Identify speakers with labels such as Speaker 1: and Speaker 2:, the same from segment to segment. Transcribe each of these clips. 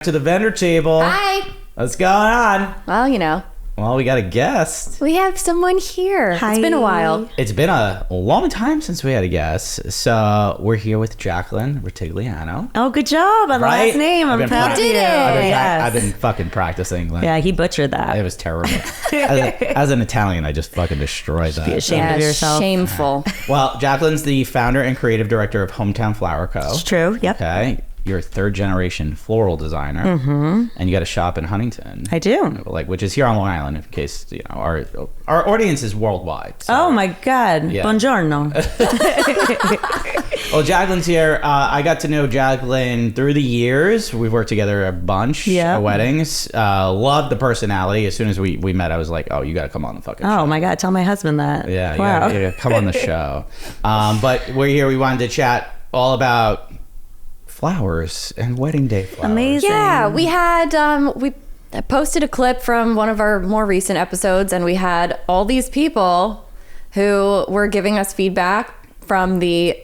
Speaker 1: To the vendor table.
Speaker 2: Hi.
Speaker 1: What's going on?
Speaker 2: Well,
Speaker 1: we got a guest.
Speaker 2: we have someone here.
Speaker 3: Hi.
Speaker 2: It's been a while.
Speaker 1: It's been a long time since we had a guest. So we're here with Jaclyn Rutigliano.
Speaker 3: Oh, good job on the
Speaker 1: Right?
Speaker 3: last name. I'm proud of you.
Speaker 2: You did it.
Speaker 1: I've been fucking practicing.
Speaker 3: Yeah, he butchered that.
Speaker 1: It was terrible. as an Italian, I just fucking destroyed that.
Speaker 3: Be ashamed of yourself.
Speaker 2: Shameful.
Speaker 1: Well, Jaclyn's the founder and creative director of Hometown Flower Co.
Speaker 3: It's true. Yep.
Speaker 1: Okay. You're a third generation floral designer, and you got a shop in Huntington.
Speaker 3: I do.
Speaker 1: Which is here on Long Island. In case our audience is worldwide. So.
Speaker 3: Oh my God.
Speaker 1: Yeah.
Speaker 3: Buongiorno.
Speaker 1: Well, Jaclyn's here. I got to know Jaclyn through the years. We've worked together a bunch at weddings. Loved the personality. As soon as we met, I was like, oh, you got to come on the fucking show.
Speaker 3: Oh my God. Tell my husband that.
Speaker 1: Yeah,
Speaker 3: Wow.
Speaker 1: you gotta come on the show. But we're here. We wanted to chat all about flowers and wedding day flowers.
Speaker 3: Amazing.
Speaker 2: Yeah, we had we posted a clip from one of our more recent episodes, and we had all these people who were giving us feedback from the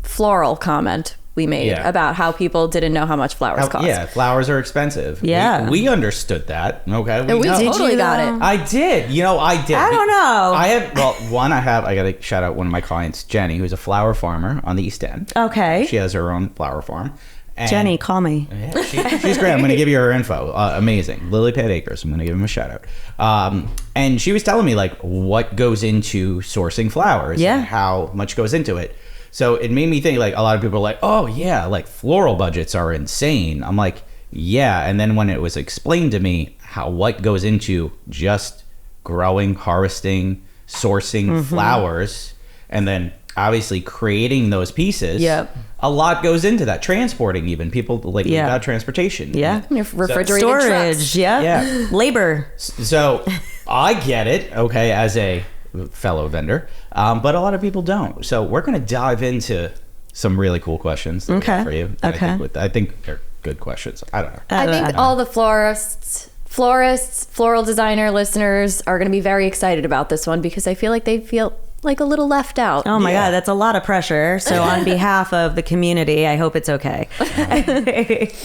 Speaker 2: floral comment we made about how people didn't know how much flowers cost.
Speaker 1: Yeah, flowers are expensive.
Speaker 3: Yeah.
Speaker 1: We understood that. Okay.
Speaker 2: We
Speaker 1: know.
Speaker 2: totally got it.
Speaker 1: I did. I did.
Speaker 3: I don't know.
Speaker 1: I got to shout out one of my clients, Jenny, who's a flower farmer on the East End.
Speaker 3: Okay.
Speaker 1: She has her own flower farm. And
Speaker 3: Jenny, call me.
Speaker 1: Yeah, she's great. I'm going to give you her info. Amazing. Lily Pad Acres. I'm going to give him a shout out. And she was telling me like what goes into sourcing flowers.
Speaker 3: Yeah.
Speaker 1: And how much goes into it. So it made me think like a lot of people are like, oh yeah, like floral budgets are insane. I'm like, yeah. And then when it was explained to me what goes into just growing, harvesting, sourcing flowers, and then obviously creating those pieces.
Speaker 3: Yep.
Speaker 1: A lot goes into that. Transporting even. People like about transportation.
Speaker 3: Yeah.
Speaker 2: Your refrigerated
Speaker 3: Storage.
Speaker 2: trucks.
Speaker 3: Yeah. Labor.
Speaker 1: So I get it, okay, as a fellow vendor, but a lot of people don't. So we're going to dive into some really cool questions that we have for you. I think they're good questions. I don't know.
Speaker 2: I think all the florists, floral designer listeners are going to be very excited about this one because I feel like they feel like a little left out.
Speaker 3: Oh my God, that's a lot of pressure. So on behalf of the community, I hope it's okay.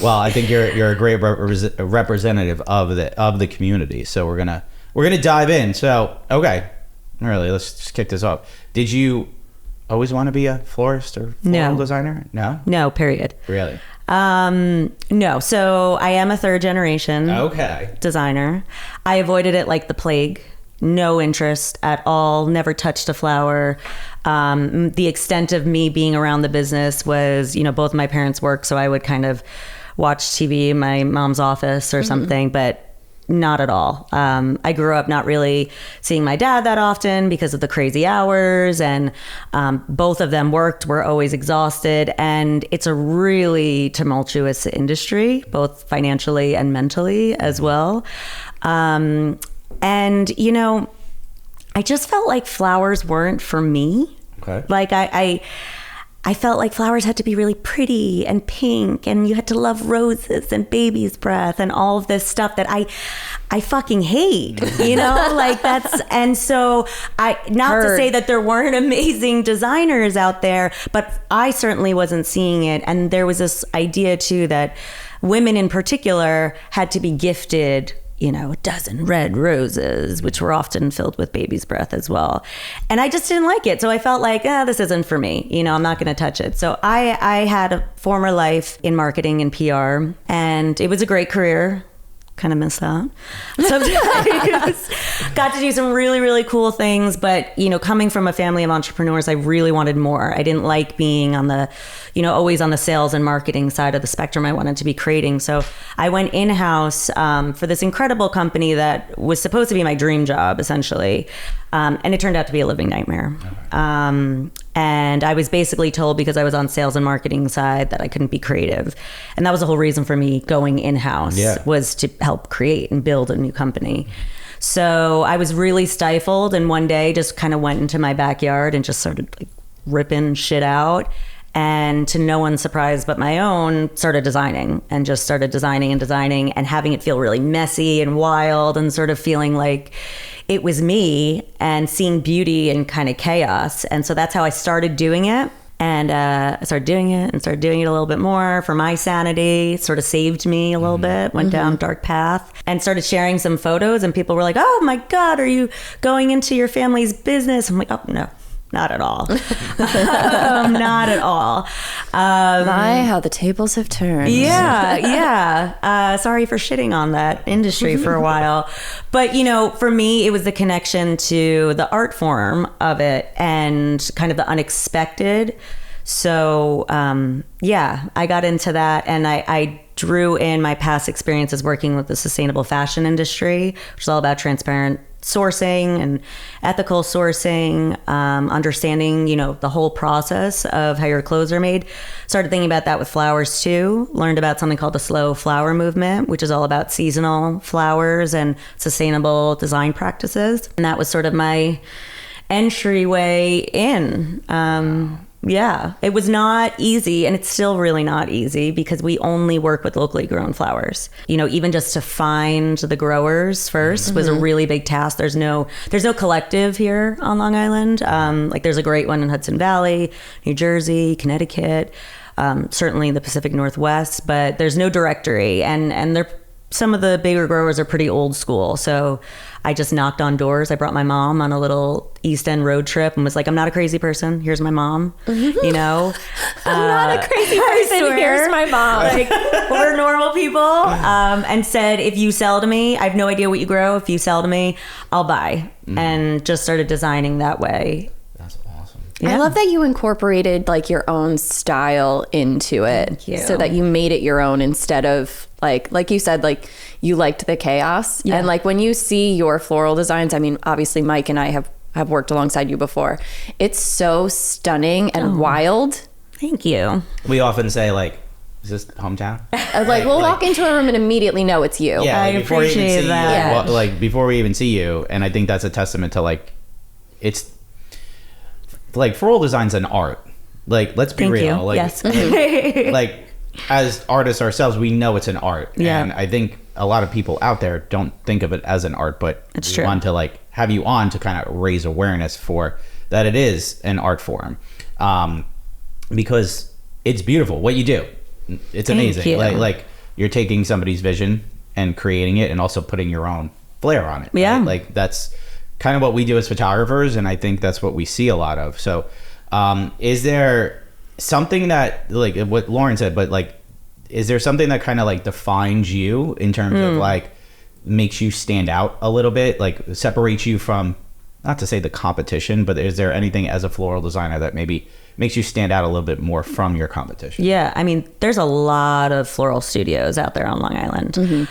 Speaker 1: Well, I think you're a great representative of the community. So we're gonna dive in. So okay, really, let's just kick this off. Did you always want to be a florist or floral designer? No.
Speaker 3: No, period.
Speaker 1: Really?
Speaker 3: No. So I am a third generation designer. I avoided it like the plague. No interest at all. Never touched a flower. The extent of me being around the business was, both my parents worked, so I would kind of watch TV in my mom's office or something, but not at all. I grew up not really seeing my dad that often because of the crazy hours, and both of them worked, were always exhausted, and it's a really tumultuous industry, both financially and mentally as well. And, I just felt like flowers weren't for me.
Speaker 1: Okay.
Speaker 3: Like I felt like flowers had to be really pretty and pink, and you had to love roses and baby's breath and all of this stuff that I fucking hate, and so to say that there weren't amazing designers out there, but I certainly wasn't seeing it. And there was this idea too that women in particular had to be gifted a dozen red roses, which were often filled with baby's breath as well. And I just didn't like it. So I felt like, this isn't for me. I'm not going to touch it. So I had a former life in marketing and PR, and it was a great career. Kind of miss that. Sometimes got to do some really, really cool things. But, coming from a family of entrepreneurs, I really wanted more. I didn't like being on the, always on the sales and marketing side of the spectrum. I wanted to be creating. So I went in-house for this incredible company that was supposed to be my dream job, essentially. And it turned out to be a living nightmare. And I was basically told, because I was on sales and marketing side, that I couldn't be creative. And that was the whole reason for me going in-house, was to help create and build a new company. So I was really stifled, and one day just kind of went into my backyard and just started like ripping shit out. And to no one's surprise but my own, started designing and having it feel really messy and wild, and sort of feeling like it was me and seeing beauty in kind of chaos. And so that's how I started doing it. And I started doing it a little bit more for my sanity. It sort of saved me a little bit, went down a dark path, and started sharing some photos. And people were like, oh my God, are you going into your family's business? I'm like, oh, no. Not at all. Not at all.
Speaker 2: My, how the tables have turned.
Speaker 3: Yeah. Sorry for shitting on that industry for a while. But, you know, for me, it was the connection to the art form of it and kind of the unexpected. So, I got into that, and I drew in my past experiences working with the sustainable fashion industry, which is all about transparent sourcing and ethical sourcing, understanding, you know, the whole process of how your clothes are made. Started thinking about that with flowers too. Learned about something called the slow flower movement, which is all about seasonal flowers and sustainable design practices. And that was sort of my entryway in. It was not easy, and it's still really not easy because we only work with locally grown flowers. You know, even just to find the growers first was a really big task. There's no collective here on Long Island. Like there's a great one in Hudson Valley, New Jersey, Connecticut, certainly the Pacific Northwest, but there's no directory, and they're some of the bigger growers are pretty old school. So I just knocked on doors. I brought my mom on a little East End road trip and was like, I'm not a crazy person. Here's my mom. You know,
Speaker 2: I'm not a crazy person. Here's my mom.
Speaker 3: Like, we're normal people. And said, if you sell to me, I have no idea what you grow. If you sell to me, I'll buy. And just started designing that way.
Speaker 1: That's awesome.
Speaker 2: I love that you incorporated like your own style into it.
Speaker 3: Thank you.
Speaker 2: So that you made it your own instead of like you said, like you liked the chaos.
Speaker 3: Yeah.
Speaker 2: And like when you see your floral designs, I mean, obviously Mike and I have worked alongside you before. It's so stunning and wild.
Speaker 3: Thank you.
Speaker 1: We often say like, is this hometown?
Speaker 2: We'll walk into a room and immediately know it's you.
Speaker 1: Yeah,
Speaker 3: I
Speaker 1: like, before we even
Speaker 3: appreciate
Speaker 1: see
Speaker 3: that.
Speaker 1: you, well, like before we even see you, and I think that's a testament to like, it's like floral design's an art. Like, let's be
Speaker 3: Thank
Speaker 1: real.
Speaker 3: you.
Speaker 1: Like,
Speaker 3: Yes.
Speaker 1: like as artists ourselves, we know it's an art.
Speaker 3: Yeah.
Speaker 1: And I think a lot of people out there don't think of it as an art, but
Speaker 3: It's
Speaker 1: we
Speaker 3: true.
Speaker 1: want to like have you on to kind of raise awareness for that it is an art form, because it's beautiful what you do. It's amazing.
Speaker 3: you.
Speaker 1: Like you're taking somebody's vision and creating it, and also putting your own flair on it.
Speaker 3: Yeah.
Speaker 1: right? Like that's kind of what we do as photographers, and I think that's what we see a lot of. So, is there something that, like what Lauren said, but like, is there something that kind of like defines you in terms of like makes you stand out a little bit, like separates you from, not to say the competition, but is there anything as a floral designer that maybe makes you stand out a little bit more from your competition?
Speaker 3: Yeah, I mean, there's a lot of floral studios out there on Long Island.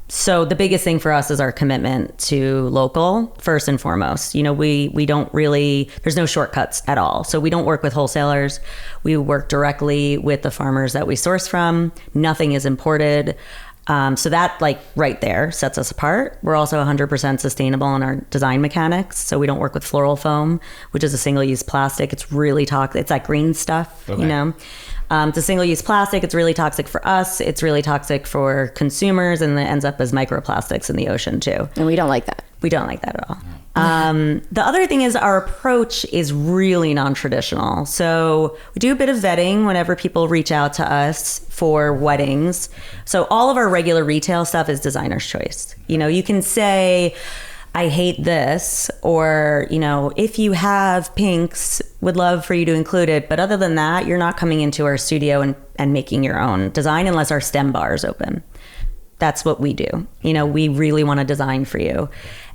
Speaker 3: So the biggest thing for us is our commitment to local, first and foremost. You know, we don't really, there's no shortcuts at all. So we don't work with wholesalers. We work directly with the farmers that we source from. Nothing is imported. So that like right there sets us apart. We're also 100% sustainable in our design mechanics. So we don't work with floral foam, which is a single-use plastic. It's really toxic. It's that green stuff,
Speaker 1: Okay.
Speaker 3: you know. It's a single-use plastic. It's really toxic for us. It's really toxic for consumers, and it ends up as microplastics in the ocean too.
Speaker 2: And we don't like that.
Speaker 3: We don't like that at all. The other thing is our approach is really non-traditional. So we do a bit of vetting whenever people reach out to us for weddings. So all of our regular retail stuff is designer's choice. You know, you can say, I hate this, or, you know, if you have pinks, would love for you to include it. But other than that, you're not coming into our studio and making your own design unless our stem bar is open. That's what we do. You know, we really want to design for you.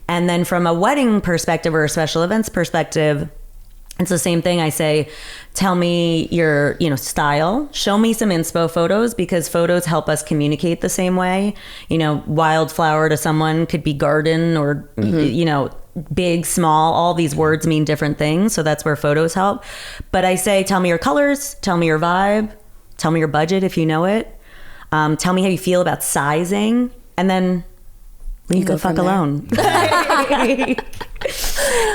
Speaker 3: And then from a wedding perspective or a special events perspective, it's the same thing. I say, tell me your, you know, style, show me some inspo photos, because photos help us communicate the same way. You know, wildflower to someone could be garden or, you know, big, small, all these words mean different things. So that's where photos help. But I say, tell me your colors, tell me your vibe, tell me your budget if you know it. Tell me how you feel about sizing, and then leave
Speaker 2: go
Speaker 3: the fuck
Speaker 2: from there.
Speaker 3: alone.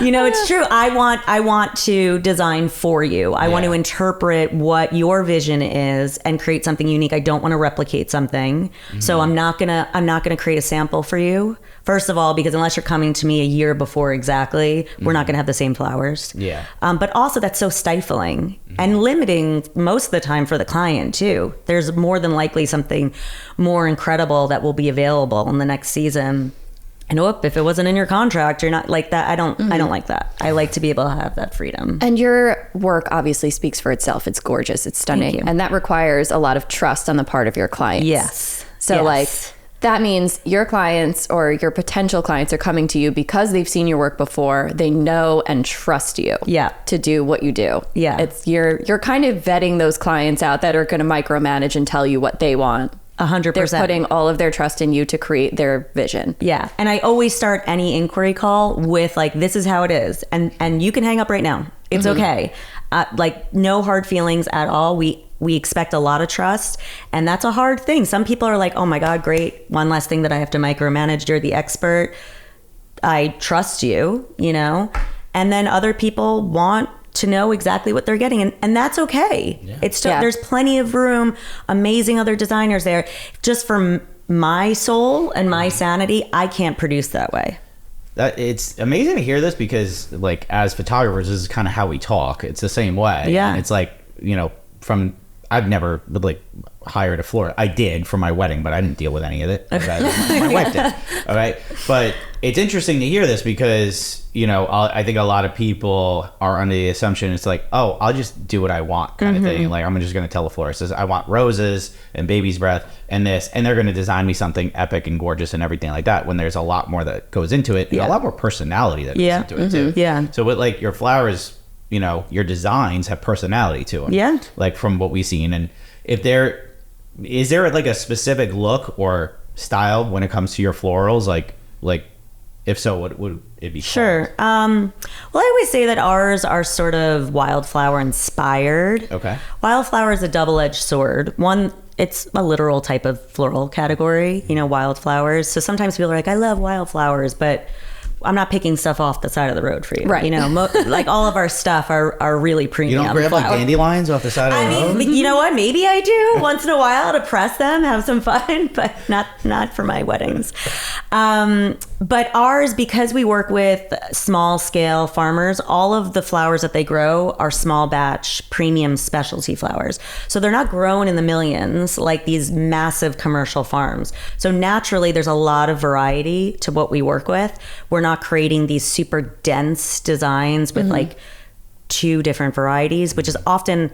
Speaker 3: It's true. I want to design for you. I want to interpret what your vision is and create something unique. I don't want to replicate something. So I'm not gonna create a sample for you. First of all, because unless you're coming to me a year before exactly, we're not gonna have the same flowers.
Speaker 1: Yeah.
Speaker 3: But also that's so stifling and limiting most of the time for the client too. There's more than likely something more incredible that will be available in the next season. And if it wasn't in your contract, you're not like that. I don't like that. I like to be able to have that freedom.
Speaker 2: And your work obviously speaks for itself. It's gorgeous. It's stunning.
Speaker 3: Thank you.
Speaker 2: And that requires a lot of trust on the part of your clients.
Speaker 3: Yes.
Speaker 2: So that means your clients or your potential clients are coming to you because they've seen your work before. They know and trust you to do what you do.
Speaker 3: Yeah.
Speaker 2: It's you're kind of vetting those clients out that are going to micromanage and tell you what they want.
Speaker 3: 100%.
Speaker 2: They're putting all of their trust in you to create their vision.
Speaker 3: Yeah. And I always start any inquiry call with like, this is how it is. And you can hang up right now. It's okay. No hard feelings at all. We expect a lot of trust, and that's a hard thing. Some people are like, oh my God, great. One less thing that I have to micromanage. You're the expert. I trust you, and then other people want to know exactly what they're getting. And that's okay. Yeah. There's plenty of room, amazing other designers there. Just for my soul and my sanity, I can't produce that way.
Speaker 1: It's amazing to hear this because like as photographers, this is kind of how we talk. It's the same way.
Speaker 3: Yeah.
Speaker 1: And it's like, I've never like hired a florist. I did for my wedding, but I didn't deal with any of it. My wife did. All right. But it's interesting to hear this because, I think a lot of people are under the assumption it's like, oh, I'll just do what I want kind of thing. Like I'm just going to tell the florist, I want roses and baby's breath and this, and they're going to design me something epic and gorgeous and everything like that when there's a lot more that goes into it and a lot more personality that goes into it too.
Speaker 3: Yeah.
Speaker 1: So with like your flowers, your designs have personality to them.
Speaker 3: Yeah.
Speaker 1: Like from what we've seen. And is there like a specific look or style when it comes to your florals? Like if so, what would it be?
Speaker 3: Sure. Well, I always say that ours are sort of wildflower inspired.
Speaker 1: Okay.
Speaker 3: Wildflower is a double-edged sword. One, it's a literal type of floral category, wildflowers. So sometimes people are like, I love wildflowers, but I'm not picking stuff off the side of the road for you.
Speaker 2: Right.
Speaker 3: Like all of our stuff are really premium.
Speaker 1: You don't grab like dandelions off the side of the road?
Speaker 3: You know what? Maybe I do once in a while to press them, have some fun, but not for my weddings. But ours, because we work with small scale farmers, all of the flowers that they grow are small batch premium specialty flowers. So they're not grown in the millions like these massive commercial farms. So naturally, there's a lot of variety to what we work with. We're not creating these super dense designs with like 2 different varieties, which is often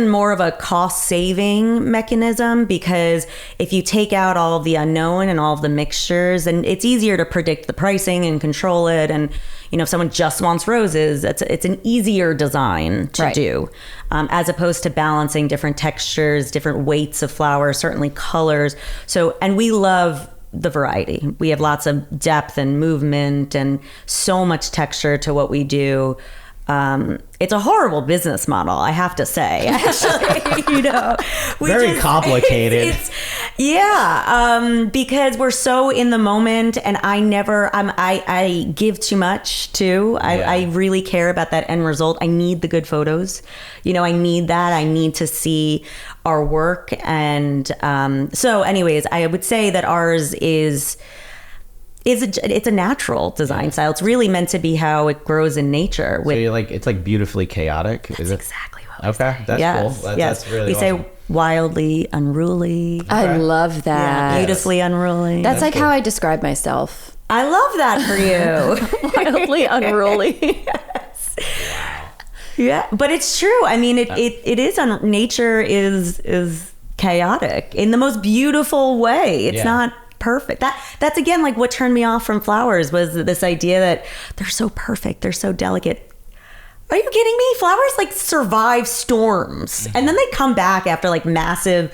Speaker 3: more of a cost saving mechanism, because if you take out all of the unknown and all of the mixtures, then it's easier to predict the pricing and control it. And if someone just wants roses, it's an easier design to do, as opposed to balancing different textures, different weights of flowers, certainly colors. So, and we love the variety. We have lots of depth and movement and so much texture to what we do. It's a horrible business model, I have to say, actually,
Speaker 1: very complicated.
Speaker 3: Because we're so in the moment, and I give too much too. I really care about that end result. I need the good photos. I need that. I need to see our work. And, so anyways, I would say that ours it's a natural design style. It's really meant to be how it grows in nature.
Speaker 1: So you're like, it's like beautifully chaotic.
Speaker 3: That's exactly what we
Speaker 1: say. That's cool. That's really awesome.
Speaker 3: Say wildly unruly.
Speaker 2: Okay. I love that.
Speaker 3: Yeah, beautifully unruly.
Speaker 2: That's like cool. How I describe myself.
Speaker 3: I love that for
Speaker 2: you. Wildly unruly.
Speaker 3: Yes. Wow. Yeah, but it's true. I mean, it is. Nature is chaotic in the most beautiful way. It's not perfect. That's again like what turned me off from flowers was this idea that they're so perfect, they're so delicate. Are you kidding me? Flowers like survive storms and then they come back after like massive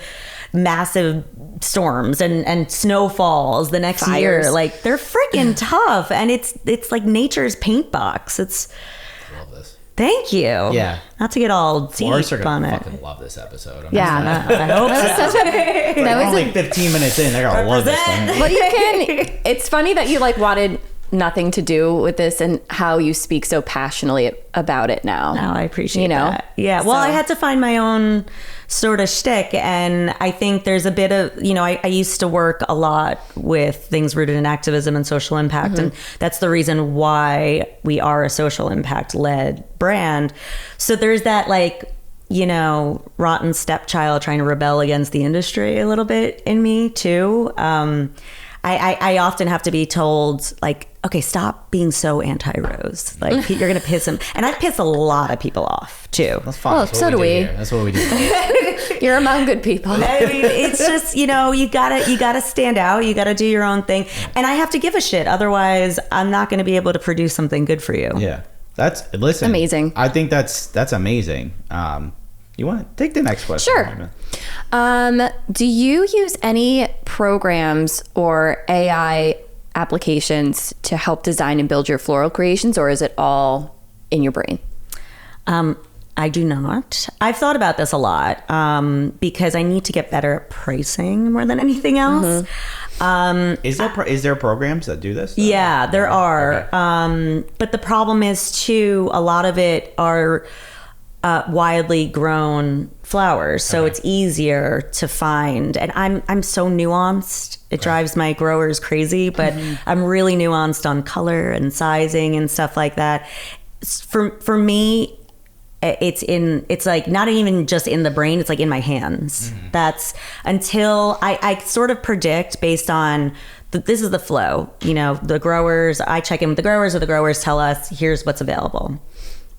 Speaker 3: storms and snowfalls the next year. Like they're freaking tough, and it's like nature's paint box.
Speaker 1: I love this.
Speaker 3: Thank you.
Speaker 1: Yeah.
Speaker 3: Not to get all deep on it.
Speaker 1: Fucking love this episode.
Speaker 3: I hope so.
Speaker 1: That was only 15 minutes in. They're gonna love this thing.
Speaker 2: Well, it's funny that you like wanted nothing to do with this and how you speak so passionately about it now.
Speaker 3: No, I appreciate that. Yeah. Well, I had to find my own sort of shtick. And I think there's a bit of, I used to work a lot with things rooted in activism and social impact. And that's the reason why we are a social impact led brand. So there's that rotten stepchild trying to rebel against the industry a little bit in me too. I often have to be told, okay, stop being so anti-rose. You're going to piss him. And I piss a lot of people off, too.
Speaker 1: That's fine.
Speaker 2: Well, so do we.
Speaker 1: That's what we do.
Speaker 2: You're among good people.
Speaker 3: I mean, it's just, you gotta stand out. You gotta do your own thing. And I have to give a shit. Otherwise, I'm not going to be able to produce something good for you.
Speaker 1: Yeah. Listen.
Speaker 2: Amazing.
Speaker 1: I think that's amazing. You want to take the next question?
Speaker 2: Sure. Do you use any programs or AI applications to help design and build your floral creations, or is it all in your brain?
Speaker 3: I do not. I've thought about this a lot because I need to get better at pricing more than anything else.
Speaker 1: Is there programs that do this?
Speaker 3: Yeah, there are.
Speaker 1: Okay.
Speaker 3: But the problem is too, a lot of it are widely grown flowers, so it's easier to find. And I'm so nuanced, it drives my growers crazy, but I'm really nuanced on color and sizing and stuff like that. For me, it's like not even just in the brain, it's like in my hands. That's until I sort of predict based on this is the flow, the growers, I check in with the growers, or the growers tell us here's what's available.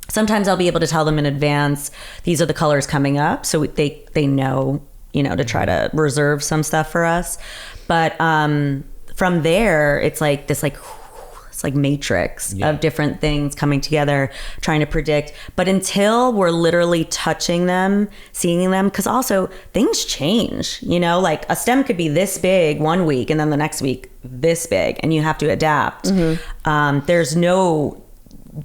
Speaker 3: Sometimes I'll be able to tell them in advance, these are the colors coming up. So they know, to try to reserve some stuff for us. But from there, it's like this, it's like matrix of different things coming together, trying to predict. But until we're literally touching them, seeing them, because also things change, a stem could be this big one week and then the next week this big, and you have to adapt. There's no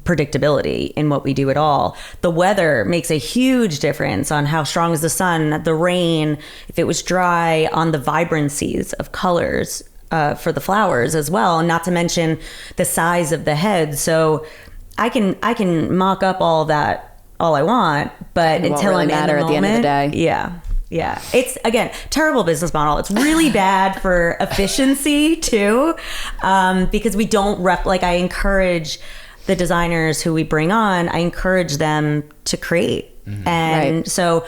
Speaker 3: predictability in what we do at all. The weather makes a huge difference on how strong is the sun, the rain, if it was dry, on the vibrancies of colors for the flowers as well, and not to mention the size of the head. So I can mock up all that all I want, but until
Speaker 2: really
Speaker 3: I'm
Speaker 2: matter
Speaker 3: in the
Speaker 2: at the end of the
Speaker 3: moment,
Speaker 2: day.
Speaker 3: Yeah. It's, again, terrible business model. It's really bad for efficiency too, because we don't I encourage the designers who we bring on, I encourage them to create. And so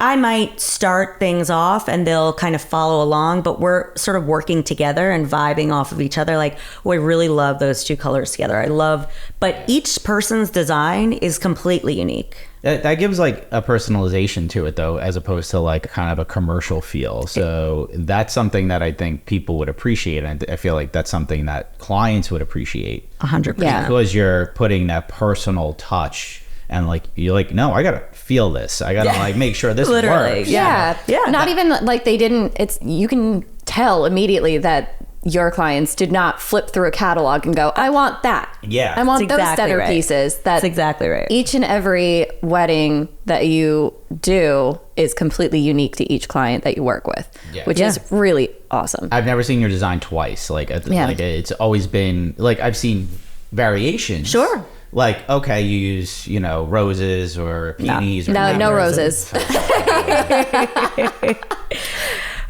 Speaker 3: I might start things off and they'll kind of follow along, but we're sort of working together and vibing off of each other. I really love those two colors together. But each person's design is completely unique.
Speaker 1: That gives a personalization to it though, as opposed to kind of a commercial feel. So that's something that I think people would appreciate. And I feel like that's something that clients would appreciate.
Speaker 3: 100%.
Speaker 2: Yeah.
Speaker 1: Because you're putting that personal touch and you're no, I got to feel this. I got to make sure this works.
Speaker 2: Yeah. Not even they didn't, you can tell immediately that your clients did not flip through a catalog and go, I want that.
Speaker 1: Yeah.
Speaker 2: I want
Speaker 3: That's
Speaker 2: those
Speaker 3: exactly right.
Speaker 2: centerpieces.
Speaker 3: That's exactly right.
Speaker 2: Each and every wedding that you do is completely unique to each client that you work with, which is really awesome.
Speaker 1: I've never seen your design twice. It's always been I've seen variations.
Speaker 3: Sure.
Speaker 1: Okay, you use, roses or peonies.
Speaker 2: No roses.
Speaker 3: It's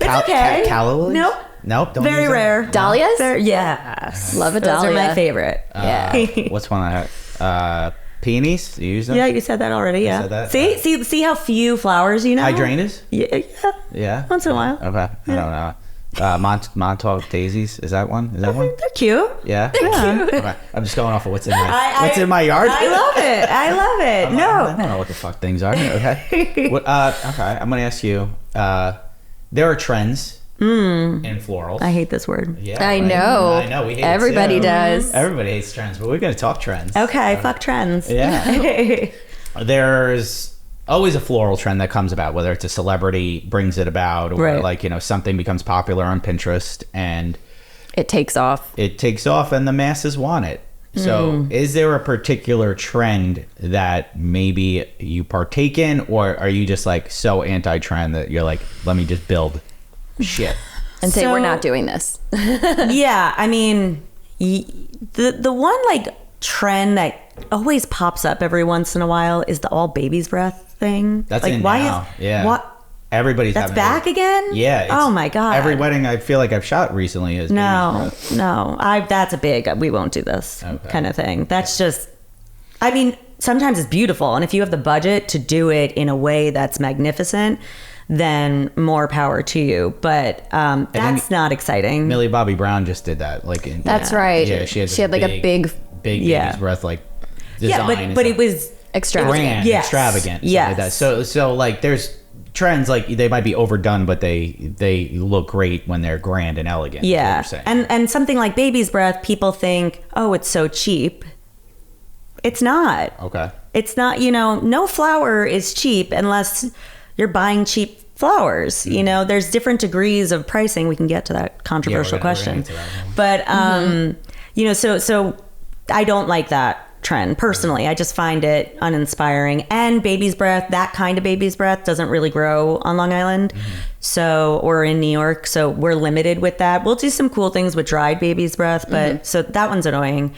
Speaker 3: okay.
Speaker 1: Calla lilies? Nope. Don't
Speaker 3: Very
Speaker 1: use
Speaker 3: rare.
Speaker 2: Dahlias?
Speaker 3: Yes.
Speaker 2: Love a
Speaker 3: Those
Speaker 2: dahlia.
Speaker 3: are my favorite.
Speaker 1: What's one I have? Peonies? You use them?
Speaker 3: Yeah, you said that already. Yeah.
Speaker 1: said that?
Speaker 3: See how few flowers you know.
Speaker 1: Hydrangeas?
Speaker 3: Yeah. Once in a while.
Speaker 1: Okay. I don't know. Montauk daisies. Is that one?
Speaker 3: They're cute.
Speaker 1: Yeah.
Speaker 3: They're cute.
Speaker 1: Okay. I'm just going off of what's in my yard.
Speaker 3: I love it. I
Speaker 1: don't know what the fuck things are. Okay. Okay. I'm gonna ask you. There are trends in florals.
Speaker 3: I hate this word.
Speaker 1: Yeah,
Speaker 2: I know.
Speaker 1: I know. We hate
Speaker 2: Everybody
Speaker 1: it too.
Speaker 2: does.
Speaker 1: Everybody hates trends, but we're gonna talk trends.
Speaker 3: Okay. Fuck trends.
Speaker 1: Yeah. There's always a floral trend that comes about, whether it's a celebrity brings it about, or something becomes popular on Pinterest and
Speaker 2: it takes off.
Speaker 1: And the masses want it. So is there a particular trend that maybe you partake in, or are you just so anti-trend that you're let me just build shit
Speaker 2: And say, we're not doing this.
Speaker 3: Yeah. I mean, The one like trend that always pops up every once in a while is the all baby's breath thing.
Speaker 1: That's
Speaker 3: like
Speaker 1: in now. Yeah.
Speaker 3: What?
Speaker 1: Everybody's
Speaker 3: That's
Speaker 1: having
Speaker 3: back again?
Speaker 1: Yeah.
Speaker 3: Oh my God.
Speaker 1: Every wedding I feel like I've shot recently is
Speaker 3: No. That's a big, we won't do this kind of thing. That's just, I mean, sometimes it's beautiful. And if you have the budget to do it in a way that's magnificent, then more power to you. But that's not exciting.
Speaker 1: Millie Bobby Brown just did that.
Speaker 2: That's right.
Speaker 1: Yeah, she had
Speaker 2: like a big
Speaker 1: baby's breath like design.
Speaker 3: Yeah, but it was
Speaker 2: extravagant.
Speaker 1: Grand, extravagant.
Speaker 3: Yes.
Speaker 1: Like that. So like there's trends like they might be overdone, but they look great when they're grand and elegant.
Speaker 3: Yeah. And something like baby's breath, people think, oh, it's so cheap. It's not.
Speaker 1: Okay.
Speaker 3: It's not, no flower is cheap unless you're buying cheap flowers. There's different degrees of pricing. We can get to that controversial question. But, so I don't like that trend personally. I just find it uninspiring. And baby's breath, that kind of baby's breath doesn't really grow on Long Island. Or in New York. So we're limited with that. We'll do some cool things with dried baby's breath, but so that one's annoying.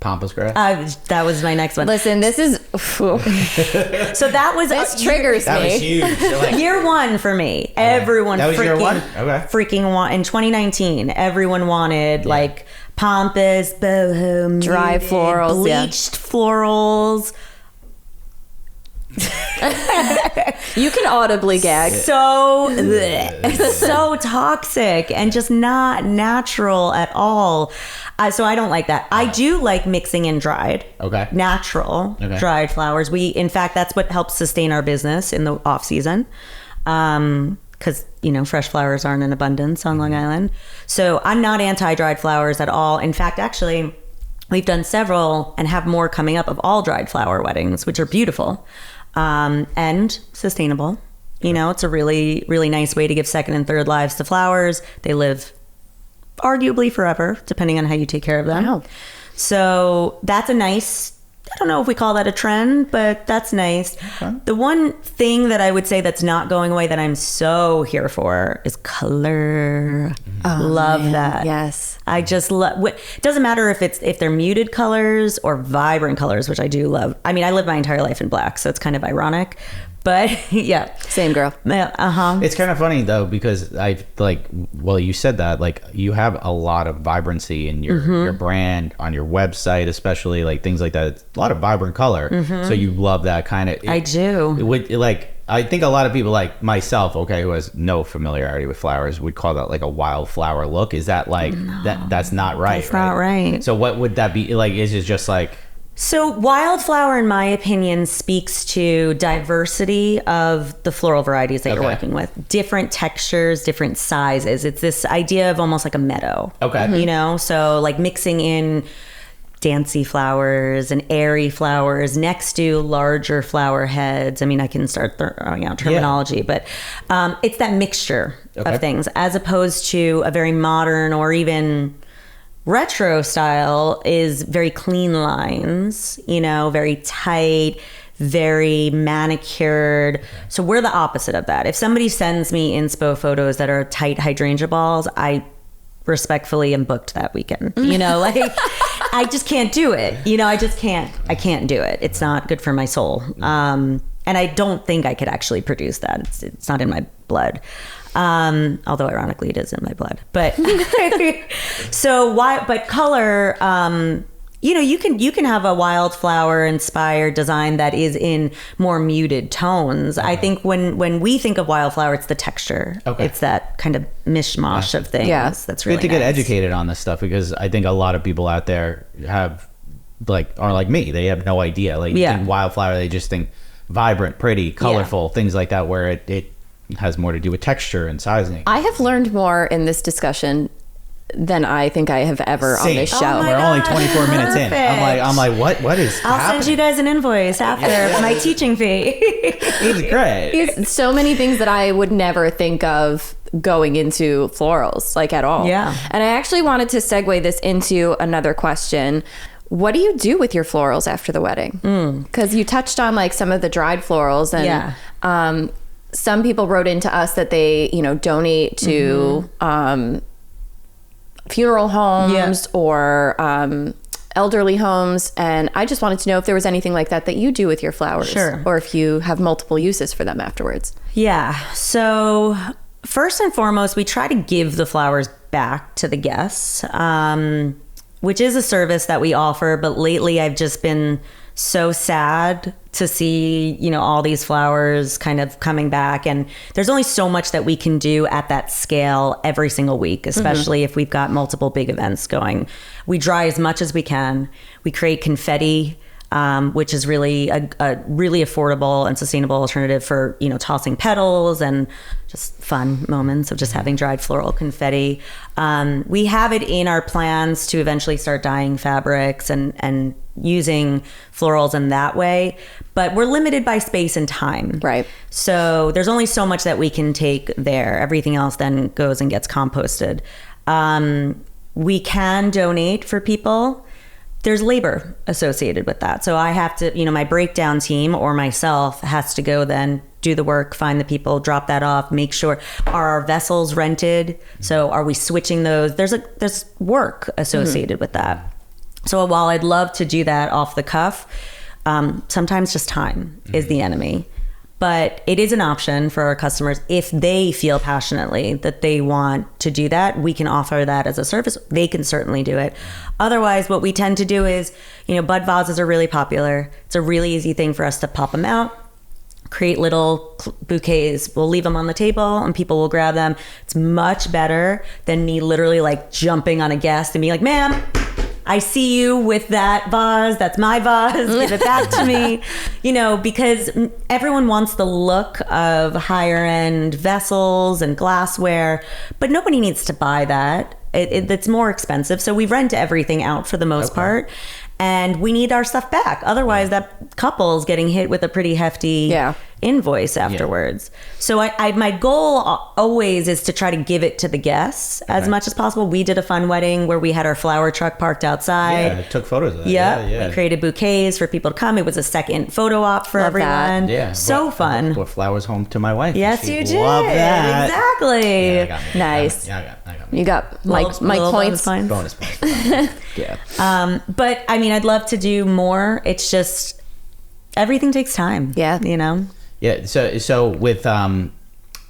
Speaker 1: Pampas grass.
Speaker 3: That was my next one.
Speaker 2: Listen, this is
Speaker 3: so that was
Speaker 2: this triggers
Speaker 1: that
Speaker 2: me.
Speaker 1: was huge. So like,
Speaker 3: year one for me. Everyone
Speaker 1: that was year one? Okay.
Speaker 3: freaking want in 2019. Everyone wanted like pampas, boho,
Speaker 2: dry florals,
Speaker 3: bleached florals.
Speaker 2: You can audibly gag.
Speaker 3: So toxic and just not natural at all. So I don't like that. I do like mixing in dried, natural dried flowers. In fact, that's what helps sustain our business in the off season. Because, fresh flowers aren't in abundance on Long Island. So I'm not anti-dried flowers at all. In fact, actually, we've done several and have more coming up of all dried flower weddings, which are beautiful and sustainable. It's a really, really nice way to give second and third lives to flowers. They live arguably forever, depending on how you take care of them.
Speaker 2: Wow.
Speaker 3: So that's a nice, I don't know if we call that a trend, but that's nice. Okay. The one thing that I would say that's not going away that I'm so here for is color. Love that.
Speaker 2: Yes.
Speaker 3: I just love, it doesn't matter if they're muted colors or vibrant colors, which I do love. I mean, I lived my entire life in black, so it's kind of ironic. But yeah,
Speaker 2: same girl.
Speaker 1: It's kind of funny though, because you said that, like, you have a lot of vibrancy in your brand, on your website, especially, like things like that. It's a lot of vibrant color. So you love that kind of.
Speaker 3: I do.
Speaker 1: It would, I think a lot of people like myself, who has no familiarity with flowers, would call that like a wildflower look. Is that like that's not right?
Speaker 3: That's not right.
Speaker 1: So what would that be like? Is it just like?
Speaker 3: So wildflower, in my opinion, speaks to diversity of the floral varieties that you're working with. Different textures, different sizes. It's this idea of almost like a meadow. Okay. So like mixing in dancy flowers and airy flowers next to larger flower heads. I mean, I can start throwing out terminology, but it's that mixture of things as opposed to a very modern or even retro style is very clean lines, very tight, very manicured. So we're the opposite of that. If somebody sends me inspo photos that are tight hydrangea balls, I respectfully am booked that weekend. I just can't do it. I can't do it. It's not good for my soul. And I don't think I could actually produce that. It's not in my blood. Although ironically it is in my blood, but but color, you can have a wildflower inspired design that is in more muted tones. I think when we think of wildflower, it's the texture. It's that kind of mishmash of things.
Speaker 2: Yeah.
Speaker 3: That's really
Speaker 1: good to
Speaker 3: nice.
Speaker 1: get educated on this stuff, because I think a lot of people out there are like me. They have no idea. Like, you think wildflower, they just think vibrant, pretty, colorful, things like that, where it has more to do with texture and sizing.
Speaker 2: I have learned more in this discussion than I think I have ever on this show.
Speaker 1: We're only 24 minutes in. I'm like, what is
Speaker 3: I'll
Speaker 1: happening?
Speaker 3: send you guys an invoice after my teaching fee.
Speaker 1: It's great.
Speaker 2: It's so many things that I would never think of going into florals, like, at all.
Speaker 3: Yeah.
Speaker 2: And I actually wanted to segue this into another question. What do you do with your florals after the wedding? Because you touched on like some of the dried florals, and some people wrote into us that they, donate to funeral homes
Speaker 3: Yeah.
Speaker 2: or elderly homes. And I just wanted to know if there was anything like that you do with your flowers.
Speaker 3: Sure.
Speaker 2: Or if you have multiple uses for them afterwards.
Speaker 3: Yeah. So first and foremost, we try to give the flowers back to the guests, which is a service that we offer. But lately I've just been so sad to see, all these flowers kind of coming back. And there's only so much that we can do at that scale every single week, especially if we've got multiple big events going. We dry as much as we can. We create confetti, which is really a really affordable and sustainable alternative for, tossing petals and just fun moments of just having dried floral confetti. We have it in our plans to eventually start dyeing fabrics and using florals in that way, but we're limited by space and time.
Speaker 2: Right.
Speaker 3: So there's only so much that we can take there. Everything else then goes and gets composted. We can donate for people. There's labor associated with that. So I have to, my breakdown team or myself has to go then do the work, find the people, drop that off, make sure, are our vessels rented? So are we switching those? There's work associated with that. So while I'd love to do that off the cuff, sometimes just time is the enemy. But it is an option for our customers. If they feel passionately that they want to do that, we can offer that as a service. They can certainly do it. Otherwise, what we tend to do is, bud vases are really popular. It's a really easy thing for us to pop them out, create little bouquets. We'll leave them on the table and people will grab them. It's much better than me literally jumping on a guest and being like, ma'am, I see you with that vase. That's my vase. Give it back to me. Because everyone wants the look of higher end vessels and glassware, but nobody needs to buy that. It's more expensive. So we rent everything out for the most part. And we need our stuff back. Otherwise, that couple's getting hit with a pretty hefty invoice afterwards. So my goal always is to try to give it to the guests as much as possible. We did a fun wedding where we had our flower truck parked outside.
Speaker 1: Yeah, I took photos of that.
Speaker 3: Yeah. We created bouquets for people to come. It was a second photo op for everyone.
Speaker 1: Yeah.
Speaker 3: So fun.
Speaker 1: Brought flowers home to my wife.
Speaker 3: Yes, you did.
Speaker 1: Love that.
Speaker 3: Exactly.
Speaker 1: Yeah, I got me.
Speaker 2: Nice.
Speaker 1: I got me.
Speaker 2: You got Mike points.
Speaker 1: Bonus points. Yeah.
Speaker 3: But I mean, I'd love to do more. It's just everything takes time.
Speaker 2: Yeah.
Speaker 1: Yeah. So with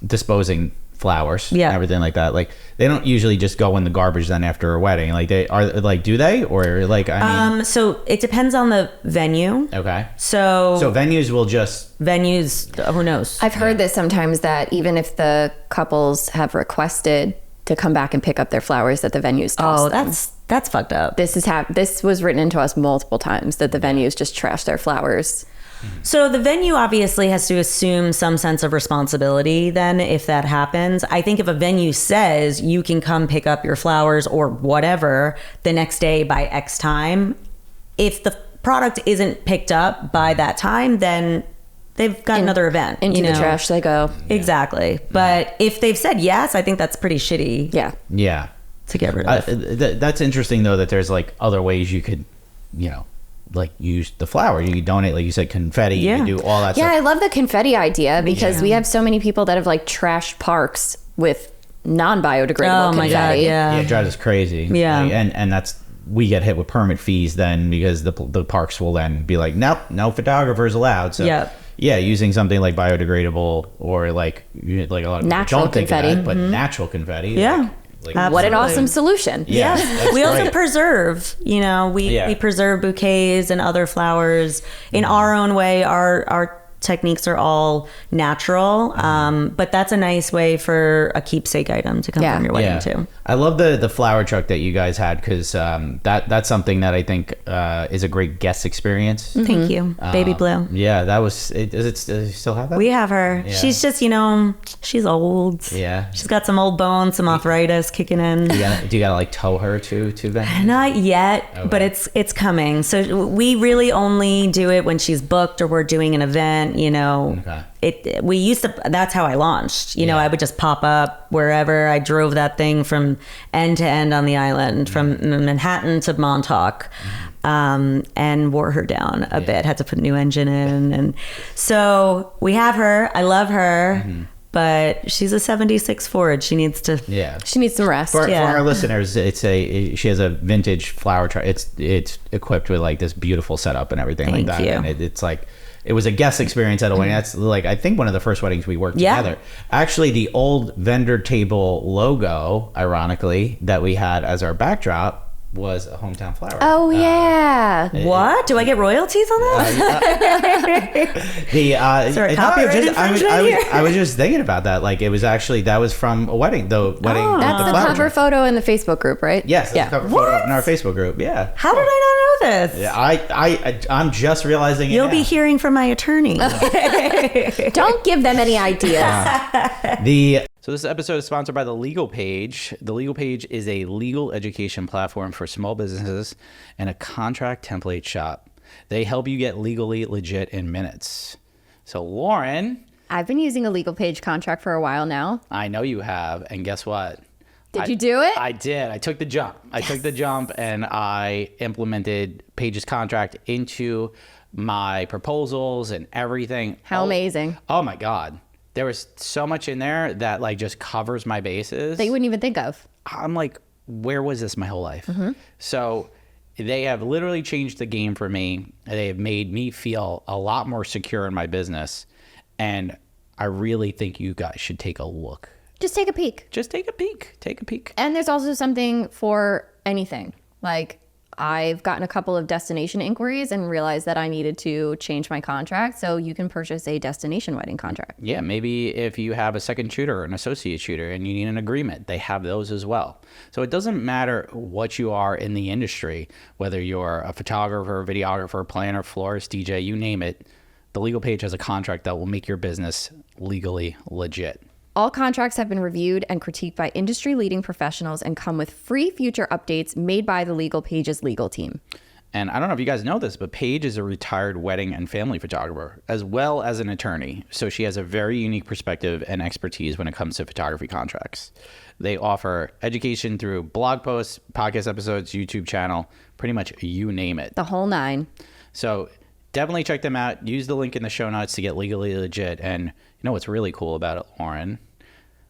Speaker 1: disposing flowers, everything like that, they don't usually just go in the garbage then after a wedding. Do they or
Speaker 3: so it depends on the venue.
Speaker 1: Okay.
Speaker 3: So
Speaker 1: venues will just
Speaker 3: who knows?
Speaker 2: I've heard this sometimes that even if the couples have requested to come back and pick up their flowers, that the venues toss them.
Speaker 3: That's fucked up.
Speaker 2: This was written into us multiple times that the venues just trash their flowers.
Speaker 3: So the venue obviously has to assume some sense of responsibility then if that happens. I think if a venue says you can come pick up your flowers or whatever the next day by X time, if the product isn't picked up by that time, then they've got another event.
Speaker 2: Into the trash they go.
Speaker 3: Exactly. But if they've said yes, I think that's pretty shitty.
Speaker 2: Yeah.
Speaker 1: Yeah.
Speaker 3: To get rid of.
Speaker 1: That's interesting though that there's other ways you could, use the flower. You could donate, like you said, confetti. You could do all that
Speaker 2: Yeah,
Speaker 1: stuff.
Speaker 2: I love the confetti idea because we have so many people that have trashed parks with non-biodegradable
Speaker 3: Oh my
Speaker 2: confetti.
Speaker 3: God, yeah.
Speaker 1: Yeah, it drives us crazy.
Speaker 3: Yeah.
Speaker 1: And that's, we get hit with permit fees then because the parks will then be like, nope, no photographers allowed. So yeah, using something like biodegradable or like a lot of
Speaker 2: Natural
Speaker 1: people don't think
Speaker 2: confetti.
Speaker 1: of that, but natural confetti.
Speaker 3: Yeah.
Speaker 2: What an awesome solution.
Speaker 1: Yeah.
Speaker 3: We also preserve, we preserve bouquets and other flowers in our own way. Our techniques are all natural, but that's a nice way for a keepsake item to come from your wedding too.
Speaker 1: I love the flower truck that you guys had because that's something that I think is a great guest experience.
Speaker 3: Thank you, Baby Blue.
Speaker 1: Yeah, that was. Does it still have that?
Speaker 3: We have her.
Speaker 1: Yeah.
Speaker 3: She's just, she's old.
Speaker 1: Yeah,
Speaker 3: she's got some old bones, some arthritis kicking in.
Speaker 1: Do you gotta tow her to venue?
Speaker 3: Not yet, but it's coming. So we really only do it when she's booked or we're doing an event. We used to, that's how I launched. I would just pop up wherever. I drove that thing from end to end on the island, from Manhattan to Montauk, and wore her down a bit. Had to put a new engine in. And so we have her. I love her. but she's a 76 Ford. She needs to.
Speaker 1: Yeah.
Speaker 2: She needs some rest.
Speaker 1: For
Speaker 3: Yeah.
Speaker 1: our listeners, she has a vintage flower truck. It's equipped with like this beautiful setup and everything like
Speaker 3: Thank
Speaker 1: that.
Speaker 3: you.
Speaker 1: And it's like, it was a guest experience at a wedding. That's like, I think one of the first weddings we worked
Speaker 3: Yeah.
Speaker 1: together. Actually, the old vendor table logo, ironically, that we had as our backdrop was a hometown flower.
Speaker 2: Oh, yeah.
Speaker 3: What? Do I get royalties on that?
Speaker 1: Sorry,
Speaker 3: copyright infringement here.
Speaker 1: I was just thinking about that. Like, it was actually, that was from a wedding. The wedding.
Speaker 3: Oh.
Speaker 2: That's the
Speaker 1: flower
Speaker 2: cover
Speaker 1: truck.
Speaker 2: photo in the Facebook group, right?
Speaker 1: Yes, that's
Speaker 2: Yeah.
Speaker 1: the cover photo in our Facebook group. Yeah.
Speaker 3: How did I not know this?
Speaker 1: Yeah, I'm just realizing it
Speaker 3: You'll
Speaker 1: now.
Speaker 3: be hearing from my attorney.
Speaker 2: Don't give them any ideas.
Speaker 1: So this episode is sponsored by the Legal Paige. The Legal Paige is a legal education platform for small businesses and a contract template shop. They help you get legally legit in minutes. So Lauren,
Speaker 2: I've been using a Legal Paige contract for a while now.
Speaker 1: I know you have, and guess what?
Speaker 2: Did you do it?
Speaker 1: I did. I took the jump. I took the jump and I implemented Paige's contract into my proposals and everything.
Speaker 2: How amazing.
Speaker 1: Oh my God. There was so much in there that like just covers my bases.
Speaker 2: That you wouldn't even think of.
Speaker 1: I'm like, where was this my whole life? So they have literally changed the game for me. They have made me feel a lot more secure in my business. And I really think you guys should take a look.
Speaker 2: Just take a peek.
Speaker 1: Just take a peek. Take a peek.
Speaker 2: And there's also something for anything. Like, I've gotten a couple of destination inquiries and realized that I needed to change my contract. So you can purchase a destination wedding contract.
Speaker 1: Yeah, maybe if you have a second shooter or an associate shooter and you need an agreement, they have those as well. So it doesn't matter what you are in the industry, whether you're a photographer, videographer, planner, florist, DJ, you name it, the Legal Paige has a contract that will make your business legally legit.
Speaker 2: All contracts have been reviewed and critiqued by industry-leading professionals and come with free future updates made by the Legal Paige's legal team.
Speaker 1: And I don't know if you guys know this, but Paige is a retired wedding and family photographer, as well as an attorney. So she has a very unique perspective and expertise when it comes to photography contracts. They offer education through blog posts, podcast episodes, YouTube channel, pretty much you name it.
Speaker 2: The whole nine.
Speaker 1: So definitely check them out. Use the link in the show notes to get legally legit. And you know what's really cool about it, Lauren?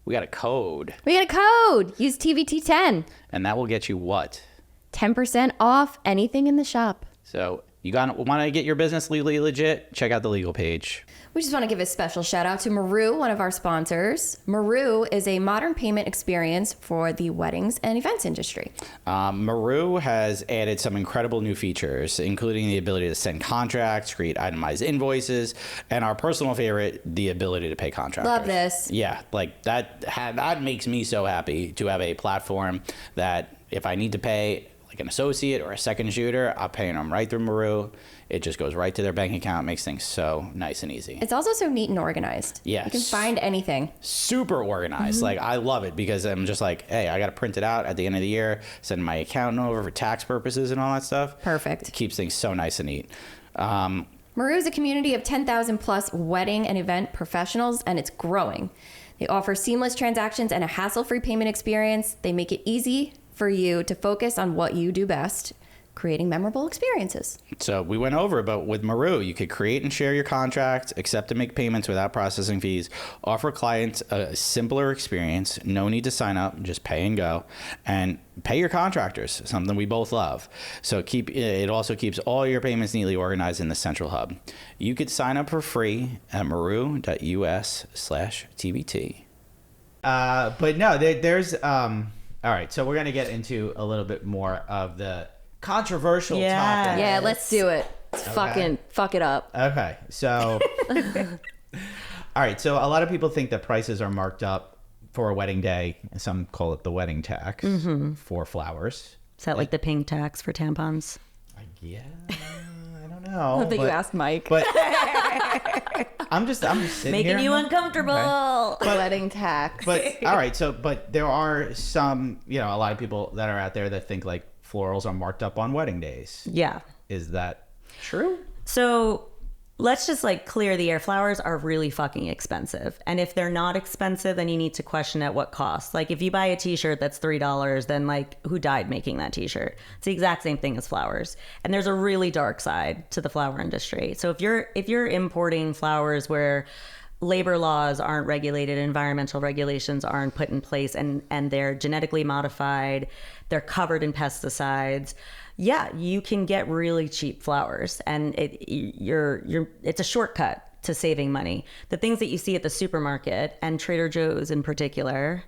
Speaker 1: We got a code.
Speaker 2: We got a code. Use TVT10.
Speaker 1: And that will get you what?
Speaker 2: 10% off anything in the shop.
Speaker 1: So you want to get your business legally legit? Check out the Legal Paige.
Speaker 2: We just want to give a special shout out to Maru, one of our sponsors. Maru is a modern payment experience for the weddings and events industry.
Speaker 1: Maru has added some incredible new features, including the ability to send contracts, create itemized invoices, and our personal favorite, the ability to pay contractors.
Speaker 2: Love this.
Speaker 1: Yeah, like that makes me so happy to have a platform that if I need to pay like an associate or a second shooter, I'm paying them right through Maru. It just goes right to their bank account, makes things so nice and easy.
Speaker 2: It's also so neat and organized.
Speaker 1: Yes.
Speaker 2: You can find anything.
Speaker 1: Super organized. Like, I love it because I'm just like, hey, I got to print it out at the end of the year, send my accountant over for tax purposes and all that stuff.
Speaker 2: Perfect.
Speaker 1: It keeps things so nice and neat.
Speaker 2: Maru is a community of 10,000 plus wedding and event professionals, and it's growing. They offer seamless transactions and a hassle-free payment experience. They make it easy for you to focus on what you do best, creating memorable experiences.
Speaker 1: So we went over it, but with Maru, you could create and share your contract, accept and make payments without processing fees, offer clients a simpler experience, no need to sign up, just pay and go, and pay your contractors, something we both love. So it also keeps all your payments neatly organized in the central hub. You could sign up for free at maru.us/TBT. But no, there's all right, so we're going to get into a little bit more of the controversial topic.
Speaker 2: Yeah, let's do it. Let's fuck it up.
Speaker 1: Okay, so all right, so a lot of people think that prices are marked up for a wedding day. Some call it the wedding tax for flowers.
Speaker 3: Is that like the pink tax for tampons?
Speaker 1: Yeah, I don't know.
Speaker 2: I think you asked Mike.
Speaker 1: But I'm just sitting
Speaker 3: Making
Speaker 1: here.
Speaker 3: you uncomfortable.
Speaker 1: Okay.
Speaker 2: Wedding tax.
Speaker 1: But all right, but there are some, a lot of people that are out there that think like florals are marked up on wedding days.
Speaker 3: Yeah.
Speaker 1: Is that true?
Speaker 3: So let's just like clear the air. Flowers are really fucking expensive. And if they're not expensive, then you need to question at what cost. Like if you buy a t-shirt that's $3, then like who died making that t-shirt? It's the exact same thing as flowers. And there's a really dark side to the flower industry. So if you're importing flowers where labor laws aren't regulated, environmental regulations aren't put in place, and they're genetically modified, they're covered in pesticides, yeah, you can get really cheap flowers, and it's a shortcut to saving money. The things that you see at the supermarket, and Trader Joe's in particular,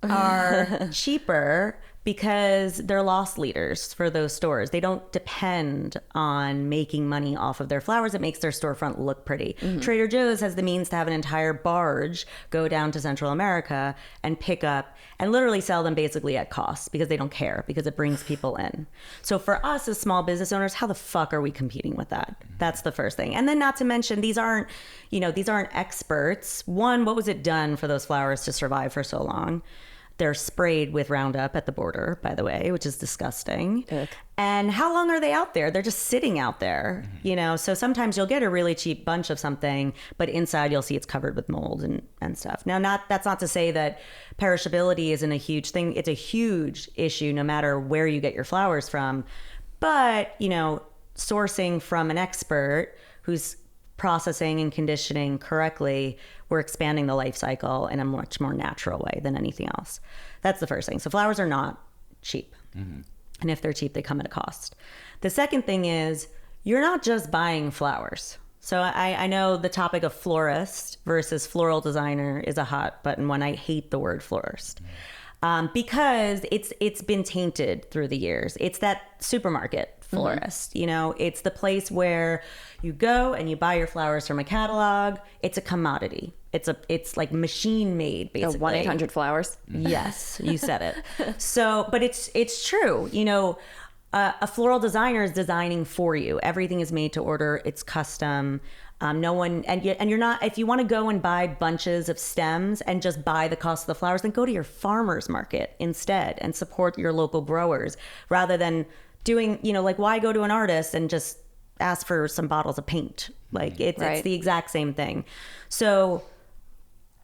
Speaker 3: are cheaper because they're loss leaders for those stores. They don't depend on making money off of their flowers. It makes their storefront look pretty. Trader Joe's has the means to have an entire barge go down to Central America and pick up and literally sell them basically at cost, because they don't care, because it brings people in. So for us as small business owners, how the fuck are we competing with that? That's the first thing. And then not to mention, these aren't experts. One, what was it done for those flowers to survive for so long? They're sprayed with Roundup at the border, by the way, which is disgusting. Ugh. And how long are they out there? They're just sitting out there, So sometimes you'll get a really cheap bunch of something, but inside you'll see it's covered with mold and stuff. Now, that's not to say that perishability isn't a huge thing. It's a huge issue no matter where you get your flowers from. But, sourcing from an expert who's processing and conditioning correctly, we're expanding the life cycle in a much more natural way than anything else. That's the first thing. So flowers are not cheap. And if they're cheap, they come at a cost. The second thing is, you're not just buying flowers. So I know the topic of florist versus floral designer is a hot button one. I hate the word florist. Because it's been tainted through the years. It's that supermarket florist, it's the place where you go and you buy your flowers from a catalog. It's a commodity. It's like machine made, basically.
Speaker 2: 1-800-Flowers.
Speaker 3: Yes, you said it. So, but it's true. A floral designer is designing for you. Everything is made to order. It's custom. No one, and you're not, if you want to go and buy bunches of stems and just buy the cost of the flowers, then go to your farmer's market instead and support your local growers, rather than doing, why go to an artist and just ask for some bottles of paint? It's the exact same thing. So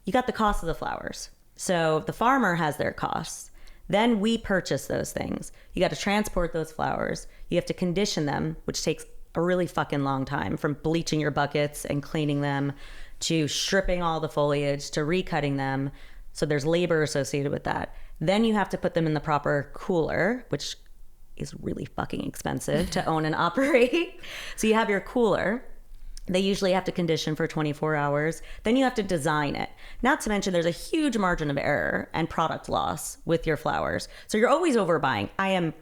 Speaker 3: you got the cost of the flowers. So the farmer has their costs. Then we purchase those things. You got to transport those flowers. You have to condition them, which takes a really fucking long time, from bleaching your buckets and cleaning them to stripping all the foliage to recutting them. So there's labor associated with that. Then you have to put them in the proper cooler, which is really fucking expensive to own and operate. So you have your cooler. They usually have to condition for 24 hours. Then you have to design it. Not to mention there's a huge margin of error and product loss with your flowers. So you're always overbuying. I am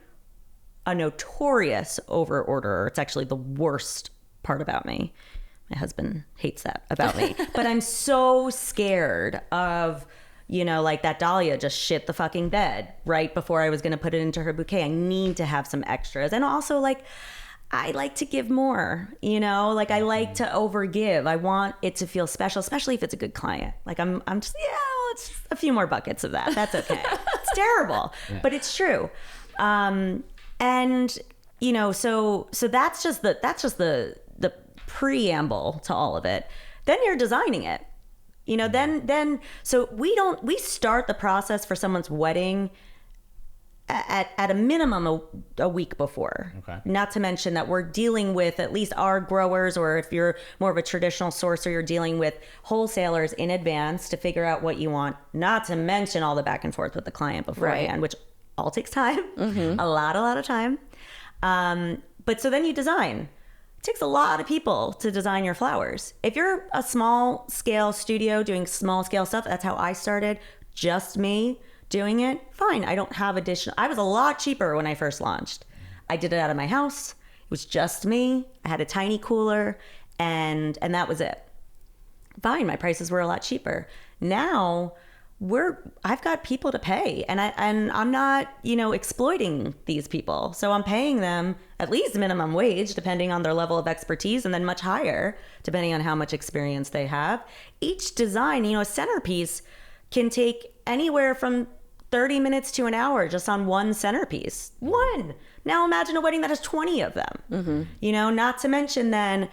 Speaker 3: a notorious over orderer. It's actually the worst part about me. My husband hates that about me. But I'm so scared of, that dahlia just shit the fucking bed right before I was going to put it into her bouquet. I need to have some extras. And also, I like to give more, I like to overgive. I want it to feel special, especially if it's a good client. I'm just, it's just a few more buckets of that. That's okay. It's terrible, but it's true. And so that's just the preamble to all of it. Then you're designing it, so we start the process for someone's wedding at a minimum a week before. Okay. Not to mention that we're dealing with at least our growers, or if you're more of a traditional sourcer, you're dealing with wholesalers in advance to figure out what you want. Not to mention all the back and forth with the client beforehand, which all takes time, a lot of time. But so then you design. It takes a lot of people to design your flowers. If you're a small scale studio doing small scale stuff, that's how I started, just me doing it, fine. I don't have additional. I was a lot cheaper when I first launched. I did it out of my house. It was just me. I had a tiny cooler, and that was it. Fine, my prices were a lot cheaper. Now I've got people to pay, and I'm not, exploiting these people. So I'm paying them at least minimum wage, depending on their level of expertise, and then much higher, depending on how much experience they have. Each design, a centerpiece can take anywhere from 30 minutes to an hour just on one centerpiece. One. Now imagine a wedding that has 20 of them. Not to mention then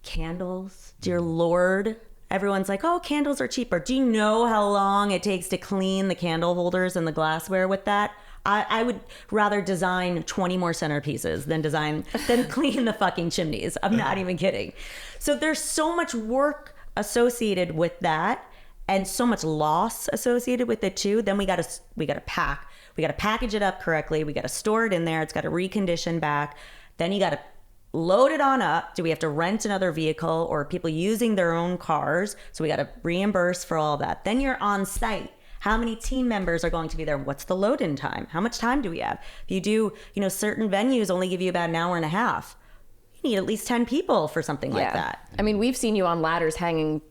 Speaker 3: candles. Dear Lord. Everyone's like, oh, candles are cheaper. Do you know how long it takes to clean the candle holders and the glassware with that? I would rather design 20 more centerpieces than clean the fucking chimneys. I'm not even kidding. So there's so much work associated with that and so much loss associated with it too. Then we got to pack. We got to package it up correctly. We got to store it in there. It's got to recondition back. Then you got to load it on up. Do we have to rent another vehicle or people using their own cars? So we got to reimburse for all that. Then you're on site. How many team members are going to be there? What's the load-in time? How much time do we have? If you do, certain venues only give you about an hour and a half. You need at least 10 people for something like that.
Speaker 2: I mean, we've seen you on ladders hanging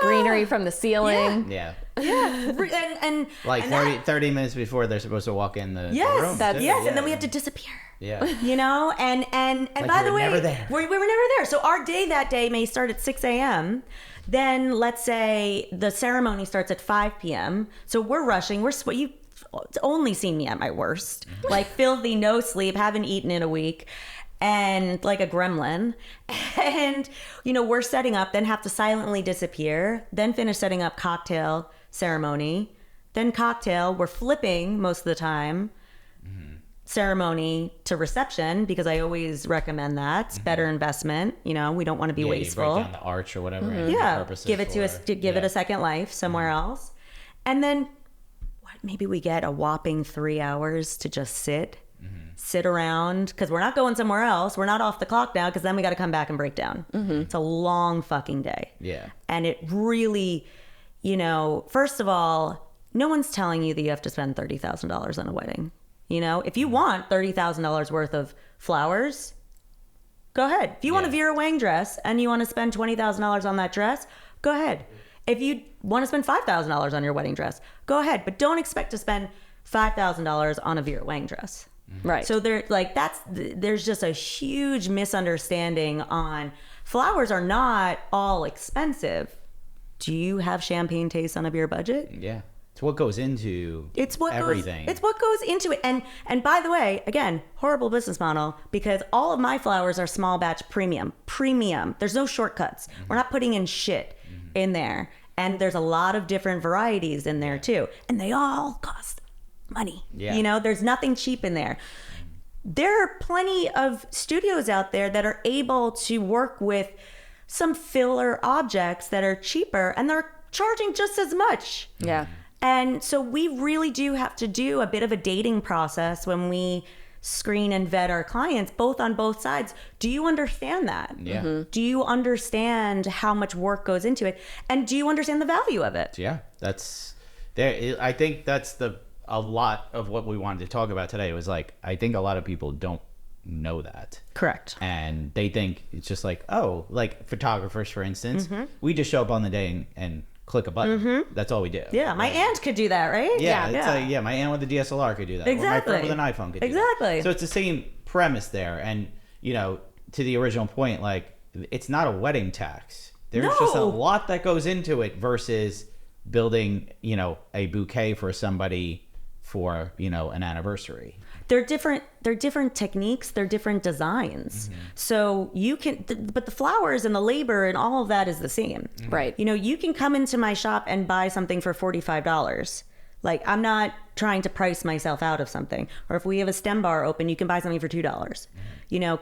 Speaker 2: greenery from the ceiling.
Speaker 1: Yeah.
Speaker 3: And
Speaker 1: Like 30 minutes before they're supposed to walk in the room.
Speaker 3: yes,
Speaker 1: Yeah.
Speaker 3: and then we have to disappear.
Speaker 1: Yeah.
Speaker 3: And
Speaker 1: Like
Speaker 3: by
Speaker 1: we
Speaker 3: the
Speaker 1: were
Speaker 3: way,
Speaker 1: never there.
Speaker 3: we were never there. So our day that day may start at 6 a.m. Then let's say the ceremony starts at 5 p.m. So we're rushing. You've only seen me at my worst, like filthy, no sleep, haven't eaten in a week, and like a gremlin. And we're setting up, then have to silently disappear, then finish setting up cocktail ceremony, then cocktail. We're flipping most of the time. Ceremony to reception, because I always recommend that. It's better investment. We don't want to be wasteful.
Speaker 1: You break down the arch or whatever. and the
Speaker 3: Yeah,
Speaker 1: purpose
Speaker 3: give it
Speaker 1: is
Speaker 3: to
Speaker 1: for.
Speaker 3: us to give it a second life somewhere else. And then maybe we get a whopping 3 hours to just sit around, because we're not going somewhere else. We're not off the clock now, because then we got to come back and break down. It's a long fucking day.
Speaker 1: Yeah.
Speaker 3: And it really, first of all, no one's telling you that you have to spend $30,000 on a wedding. If you want $30,000 worth of flowers, go ahead. If you want a Vera Wang dress and you want to spend $20,000 on that dress, go ahead. If you want to spend $5,000 on your wedding dress, go ahead. But don't expect to spend $5,000 on a Vera Wang dress.
Speaker 2: Right.
Speaker 3: So there's just a huge misunderstanding on flowers are not all expensive. Do you have champagne taste on a beer budget?
Speaker 1: Yeah. It's what goes into everything.
Speaker 3: It's what goes into it. And by the way, again, horrible business model, because all of my flowers are small batch premium. There's no shortcuts. We're not putting in shit in there. And there's a lot of different varieties in there too. And they all cost money.
Speaker 1: Yeah.
Speaker 3: There's nothing cheap in there. There are plenty of studios out there that are able to work with some filler objects that are cheaper, and they're charging just as much.
Speaker 2: Yeah.
Speaker 3: And so we really do have to do a bit of a dating process when we screen and vet our clients, on both sides. Do you understand that?
Speaker 1: Yeah.
Speaker 3: Do you understand how much work goes into it? And do you understand the value of it?
Speaker 1: Yeah. That's there. I think that's a lot of what we wanted to talk about today was like, I think a lot of people don't know that.
Speaker 3: Correct.
Speaker 1: And they think it's just like, like photographers, for instance, we just show up on the day and click a button. That's all we do.
Speaker 3: Yeah, my aunt could do that, right?
Speaker 1: Yeah, my aunt with the DSLR could do that.
Speaker 3: Exactly.
Speaker 1: Or my friend with an iPhone could do
Speaker 3: Exactly.
Speaker 1: that. So it's the same premise there. And, to the original point, like, it's not a wedding tax. There's just a lot that goes into it versus building, a bouquet for somebody for, an anniversary.
Speaker 3: They're different techniques, they're different designs. So you can, but the flowers and the labor and all of that is the same.
Speaker 2: Right.
Speaker 3: You can come into my shop and buy something for $45. Like, I'm not trying to price myself out of something. Or if we have a stem bar open, you can buy something for $2.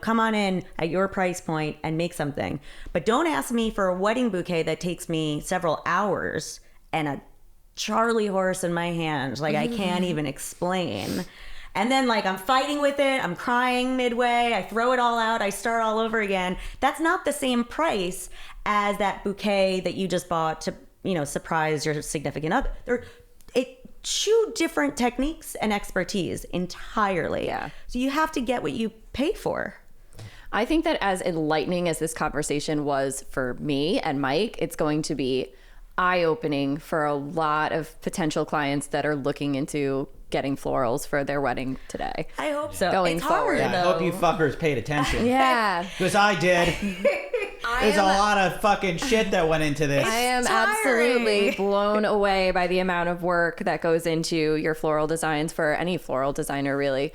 Speaker 3: Come on in at your price point and make something. But don't ask me for a wedding bouquet that takes me several hours and a Charlie horse in my hand. Like, I can't even explain. And then, like, I'm fighting with it. I'm crying midway. I throw it all out. I start all over again. That's not the same price as that bouquet that you just bought to, surprise your significant other. They're two different techniques and expertise entirely.
Speaker 2: Yeah.
Speaker 3: So you have to get what you pay for.
Speaker 2: I think that as enlightening as this conversation was for me and Mike, it's going to be eye-opening for a lot of potential clients that are looking into getting florals for their wedding today.
Speaker 3: I hope so.
Speaker 2: Going
Speaker 3: it's
Speaker 2: forward.
Speaker 3: hard,
Speaker 1: I hope you fuckers paid attention.
Speaker 2: Yeah.
Speaker 1: Because I did. There's a lot of fucking shit that went into this.
Speaker 2: I am absolutely blown away by the amount of work that goes into your floral designs for any floral designer, really.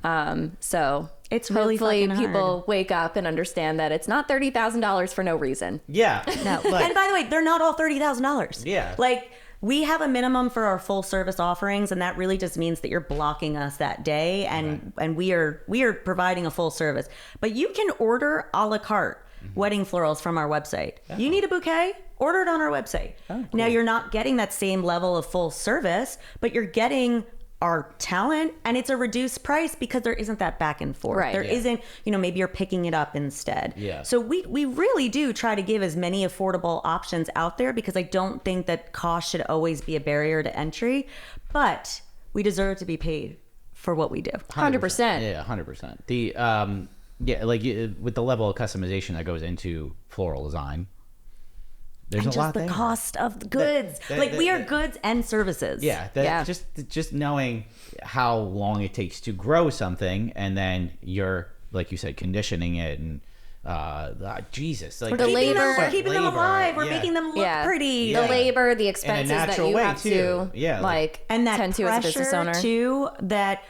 Speaker 2: So
Speaker 3: it's really
Speaker 2: hopefully
Speaker 3: fucking
Speaker 2: people
Speaker 3: hard.
Speaker 2: wake up and understand that it's not $30,000 for no reason.
Speaker 1: Yeah.
Speaker 3: No. And by the way, they're not all $30,000.
Speaker 1: Yeah.
Speaker 3: Like, We have a minimum for our full service offerings, and that really just means that you're blocking us that day, and we are providing a full service. But you can order a la carte wedding florals from our website. You need a bouquet? Order it on our website.
Speaker 1: Oh, cool.
Speaker 3: Now you're not getting that same level of full service, but you're getting our talent, and it's a reduced price because there isn't that back and forth.
Speaker 2: Right.
Speaker 3: There
Speaker 1: Yeah.
Speaker 3: isn't, maybe you're picking it up instead.
Speaker 1: Yeah.
Speaker 3: So we really do try to give as many affordable options out there, because I don't think that cost should always be a barrier to entry, but we deserve to be paid for what we do.
Speaker 2: 100%.
Speaker 1: Yeah, 100%. The with the level of customization that goes into floral design, there's
Speaker 3: And
Speaker 1: a lot
Speaker 3: just the
Speaker 1: there.
Speaker 3: cost of the goods. We are goods and services.
Speaker 1: Yeah, just knowing how long it takes to grow something, and then you're, like you said, conditioning it, and Jesus, like
Speaker 2: The labor.
Speaker 3: We're keeping them alive. We're
Speaker 1: yeah.
Speaker 3: making them look pretty.
Speaker 2: The
Speaker 1: Yeah.
Speaker 2: labor, the expenses that
Speaker 1: natural
Speaker 2: you
Speaker 1: way,
Speaker 2: have
Speaker 1: too.
Speaker 2: to
Speaker 1: Yeah,
Speaker 3: And that
Speaker 2: tend to as a business
Speaker 3: pressure
Speaker 2: owner.
Speaker 3: too, that,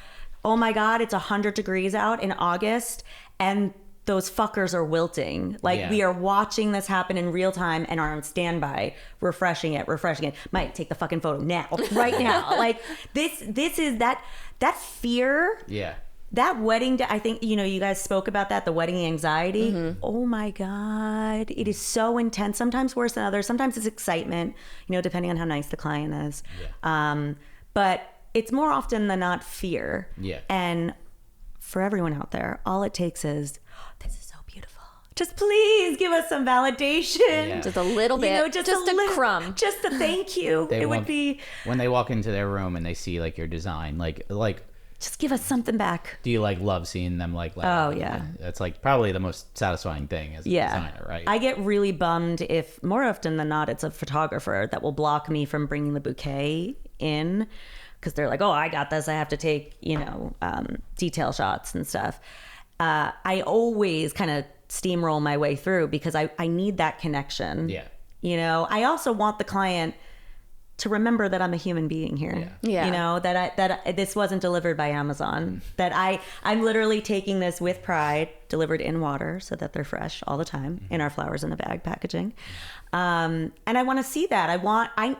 Speaker 3: oh my God, it's 100 degrees out in August, and those fuckers are wilting. We are watching this happen in real time and are on standby, refreshing it. Mike, take the fucking photo now, right now. This is that fear.
Speaker 1: Yeah.
Speaker 3: That wedding day, I think, you guys spoke about that, the wedding anxiety. Oh my God. It is so intense. Sometimes worse than others. Sometimes it's excitement, depending on how nice the client is.
Speaker 1: Yeah.
Speaker 3: But it's more often than not fear.
Speaker 1: Yeah.
Speaker 3: And for everyone out there, all it takes is, this is so beautiful. Just please give us some validation.
Speaker 1: Yeah.
Speaker 2: Just a little bit. Just a crumb.
Speaker 3: Just a thank you.
Speaker 1: They
Speaker 3: It would
Speaker 1: want-
Speaker 3: be,
Speaker 1: when they walk into their room and they see your design, like
Speaker 3: just give us something back.
Speaker 1: do you love seeing them
Speaker 3: Oh, yeah.
Speaker 1: That's probably the most satisfying thing as a designer, right?
Speaker 3: I get really bummed if, more often than not, it's a photographer that will block me from bringing the bouquet in, because they're like, oh, I got this. I have to take, detail shots and stuff. I always kind of steamroll my way through, because I need that connection.
Speaker 1: Yeah.
Speaker 3: I also want the client to remember that I'm a human being here.
Speaker 2: Yeah.
Speaker 3: That this wasn't delivered by Amazon, that I'm literally taking this with pride, delivered in water so that they're fresh all the time in our flowers in a bag packaging. And I want to see that. I'm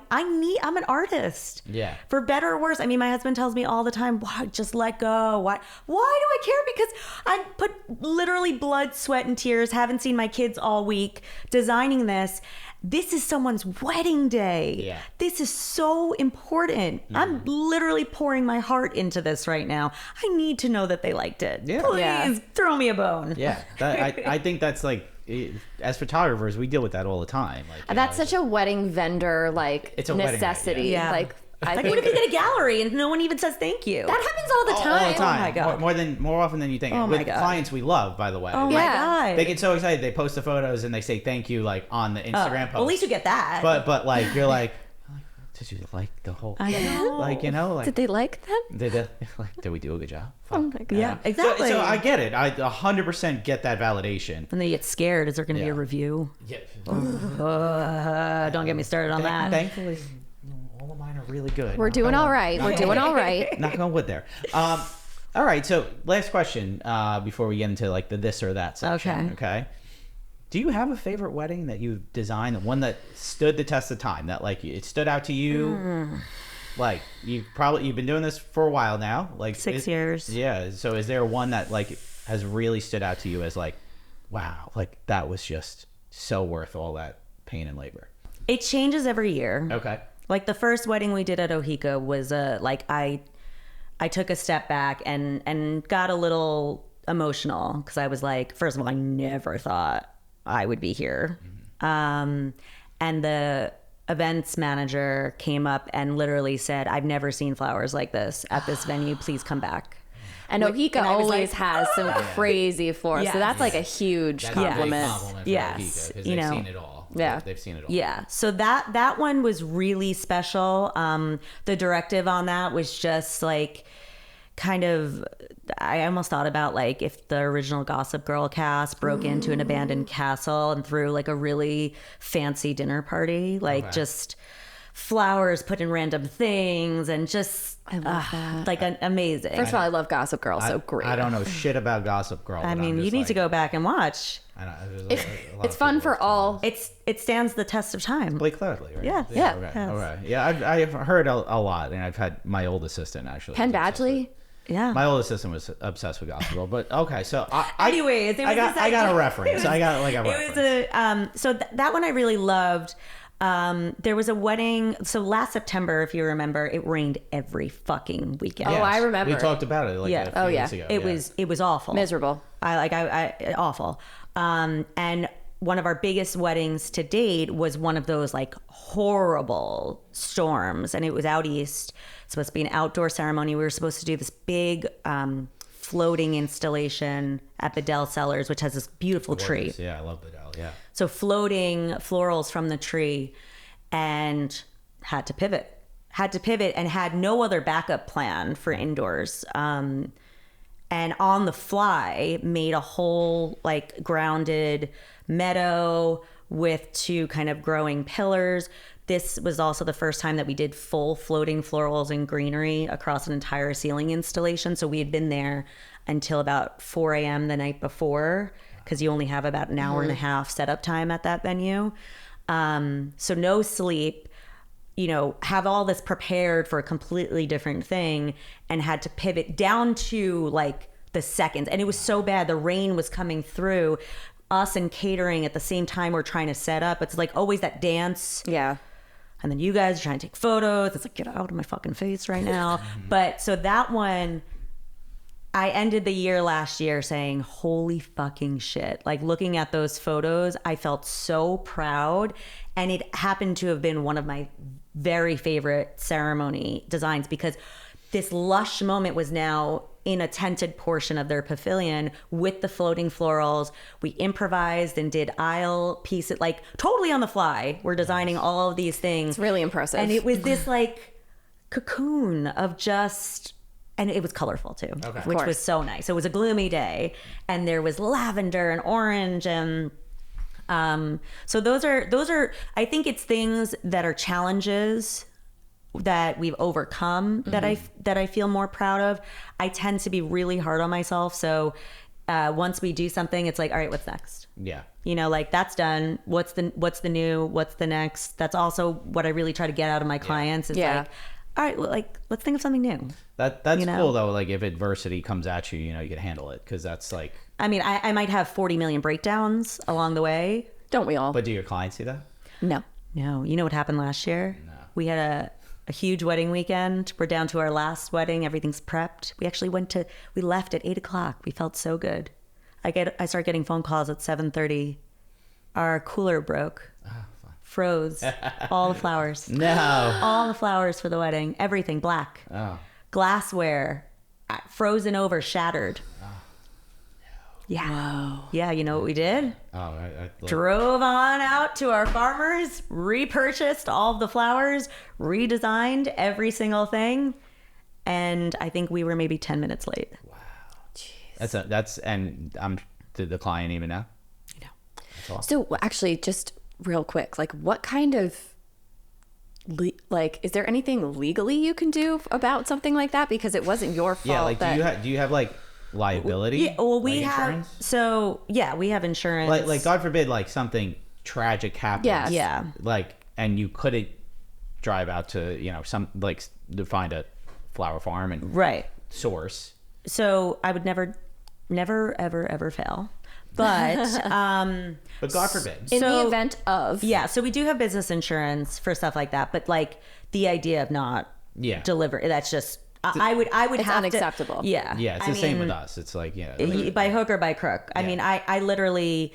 Speaker 3: an artist.
Speaker 1: Yeah.
Speaker 3: For better or worse. I mean, my husband tells me all the time, why, just let go. Why do I care? Because I put literally blood, sweat, and tears, haven't seen my kids all week designing this. This is someone's wedding day.
Speaker 1: Yeah.
Speaker 3: This is so important. I'm literally pouring my heart into this right now. I need to know that they liked it.
Speaker 1: Yeah.
Speaker 3: Please
Speaker 2: Yeah.
Speaker 3: throw me a bone.
Speaker 1: Yeah, I think that's as photographers, we deal with that all the time.
Speaker 2: That's such a wedding vendor
Speaker 1: It's a wedding
Speaker 2: necessity.
Speaker 1: night,
Speaker 3: yeah.
Speaker 2: I
Speaker 3: Like,
Speaker 2: think
Speaker 3: what if you get a gallery and no one even says thank you?
Speaker 2: that happens all the time.
Speaker 1: all the time.
Speaker 3: Oh my God.
Speaker 1: More often than you think.
Speaker 3: Oh my
Speaker 1: With
Speaker 3: God.
Speaker 1: clients we love, by the way.
Speaker 3: Oh
Speaker 2: Yeah.
Speaker 3: my God.
Speaker 1: They get so excited. They post the photos and they say thank you on the Instagram post.
Speaker 3: Well, at least you get that.
Speaker 1: But you're like, did you like the whole?
Speaker 3: I know.
Speaker 2: Did they like them?
Speaker 1: Did we do a good job?
Speaker 2: Oh my God.
Speaker 3: Yeah, exactly.
Speaker 1: So I get it. I 100% get that validation.
Speaker 3: And they get scared. Is there going to be a
Speaker 1: Yeah.
Speaker 3: review?
Speaker 1: Yeah.
Speaker 3: Don't get me started on that.
Speaker 1: Thankfully, all of mine are really good.
Speaker 2: We're doing all right. We're doing all right.
Speaker 1: Knock on wood there. All right. So last question before we get into the this or that section. Okay. Do you have a favorite wedding that you designed, the one that stood the test of time, that it stood out to you? You've been doing this for a while now,
Speaker 3: 6 years.
Speaker 1: Yeah. So is there one that has really stood out to you as wow, that was just so worth all that pain and labor?
Speaker 3: It changes every year.
Speaker 1: Okay.
Speaker 3: The first wedding we did at Ohika was I took a step back and got a little emotional, because I was first of all, I never thought I would be here. And the events manager came up and literally said, I've never seen flowers like this at this venue. Please come back.
Speaker 2: And Ohika
Speaker 3: and I was
Speaker 2: always has some crazy flowers.
Speaker 3: Yes.
Speaker 2: So that's a huge
Speaker 1: That's
Speaker 2: compliment.
Speaker 1: a big compliment for
Speaker 3: Yes.
Speaker 1: Ohika, because
Speaker 3: You
Speaker 1: they've
Speaker 3: know.
Speaker 1: seen it all.
Speaker 2: Yeah.
Speaker 1: They've seen it all.
Speaker 3: Yeah. So that one was really special. The directive on that was just kind of, I almost thought about if the original Gossip Girl cast broke into an abandoned castle and threw a really fancy dinner party, just flowers put in random things and just
Speaker 2: I love that.
Speaker 3: like amazing.
Speaker 2: First of all, I love Gossip Girl, so great.
Speaker 1: I don't know shit about Gossip Girl.
Speaker 3: I
Speaker 1: but
Speaker 3: mean,
Speaker 1: I'm
Speaker 3: you
Speaker 1: just
Speaker 3: need
Speaker 1: like,
Speaker 3: to go back and watch.
Speaker 1: I know,
Speaker 2: It's fun for all.
Speaker 3: It stands the test of time.
Speaker 1: Blake Lively, right?
Speaker 3: Yeah.
Speaker 1: Okay.
Speaker 3: Yes.
Speaker 1: All right. Yeah, I've heard a lot, and I've had my old assistant actually.
Speaker 2: Penn
Speaker 1: was obsessed
Speaker 2: Badgley.
Speaker 3: Yeah.
Speaker 1: My old assistant was obsessed with Gossip Girl, but okay. So
Speaker 3: Anyways, it was
Speaker 1: I got a reference. I got like a reference.
Speaker 3: It was so that one I really loved. There was a wedding. So last September, if you remember, it rained every fucking weekend.
Speaker 2: Oh, I remember.
Speaker 1: We talked about it like
Speaker 3: Yeah.
Speaker 1: a few weeks ago.
Speaker 3: It was awful.
Speaker 2: Miserable.
Speaker 3: I awful. And one of our biggest weddings to date was one of those like horrible storms, and it was out east. It's supposed to be an outdoor ceremony. We were supposed to do this big floating installation at the Dell Cellars, which has this beautiful tree.
Speaker 1: Yeah, I love the Dell. Yeah.
Speaker 3: So floating florals from the tree, and had to pivot and had no other backup plan for indoors. And on the fly made a whole like grounded meadow with 2 kind of growing pillars. This was also the first time that we did full floating florals and greenery across an entire ceiling installation. So we had been there until about 4 a.m. the night before, because you only have about an hour and a half setup time at that venue. So no sleep, have all this prepared for a completely different thing, and had to pivot down to like the seconds. And it was so bad. The rain was coming through. Us and catering at the same time we're trying to set up. It's like always that dance.
Speaker 2: Yeah.
Speaker 3: And then you guys are trying to take photos. It's like, get out of my fucking face right now. But so that one, I ended the year last year saying, holy fucking shit. Like looking at those photos, I felt so proud. And it happened to have been one of my very favorite ceremony designs, because this lush moment was now in a tented portion of their pavilion with the floating florals. We improvised and did aisle pieces, like totally on the fly. We're designing all of these things.
Speaker 2: It's really impressive.
Speaker 3: And it was this like cocoon of just, and it was colorful too, which was so nice. It was a gloomy day, and there was lavender and orange, and so those are I think it's things that are challenges that we've overcome that I feel more proud of. I tend to be really hard on myself, so once we do something, it's like, all right, what's next?
Speaker 1: Yeah.
Speaker 3: Like that's done. What's the new? What's the next? That's also what I really try to get out of my clients. Is like, all right, well, like let's think of something new.
Speaker 1: That's cool though. Like if adversity comes at you, you can handle it, because that's like.
Speaker 3: I mean, I might have 40 million breakdowns along the way.
Speaker 2: Don't we all?
Speaker 1: But do your clients see that?
Speaker 2: No.
Speaker 3: You know what happened last year?
Speaker 1: No.
Speaker 3: We had a huge wedding weekend. We're down to our last wedding. Everything's prepped. We actually we left at 8:00. We felt so good. I start getting phone calls at 7:30. Our cooler broke.
Speaker 1: Oh,
Speaker 3: Froze. All the flowers.
Speaker 1: No.
Speaker 3: All the flowers for the wedding. Everything black.
Speaker 1: Oh.
Speaker 3: Glassware frozen over, shattered. Yeah.
Speaker 2: Whoa.
Speaker 3: Yeah, you know what we did?
Speaker 1: Oh, I
Speaker 3: Drove on out to our farmers, repurchased all of the flowers, redesigned every single thing, and I think we were maybe 10 minutes late.
Speaker 1: Wow. Jeez. And did the client even know?
Speaker 3: No.
Speaker 1: That's awesome.
Speaker 2: So actually, just real quick, like what kind of is there anything legally you can do about something like that? Because it wasn't your fault.
Speaker 1: Yeah, like do you have like liability?
Speaker 3: Yeah, well, we
Speaker 1: like
Speaker 3: have
Speaker 1: insurance?
Speaker 3: so yeah, we have insurance.
Speaker 1: Like God forbid, like something tragic happens.
Speaker 2: Yes.
Speaker 3: Yeah.
Speaker 1: Like, and you couldn't drive out to some like to find a flower farm and
Speaker 3: right
Speaker 1: source.
Speaker 3: So I would never ever fail. But
Speaker 1: but God forbid.
Speaker 2: in the event of
Speaker 3: so we do have business insurance for stuff like that. But like the idea of not deliver, that's just I would
Speaker 2: it's
Speaker 3: have
Speaker 2: unacceptable.
Speaker 3: to. Yeah,
Speaker 1: Yeah, it's the same with us. It's like
Speaker 3: by hook or by crook. I mean, I literally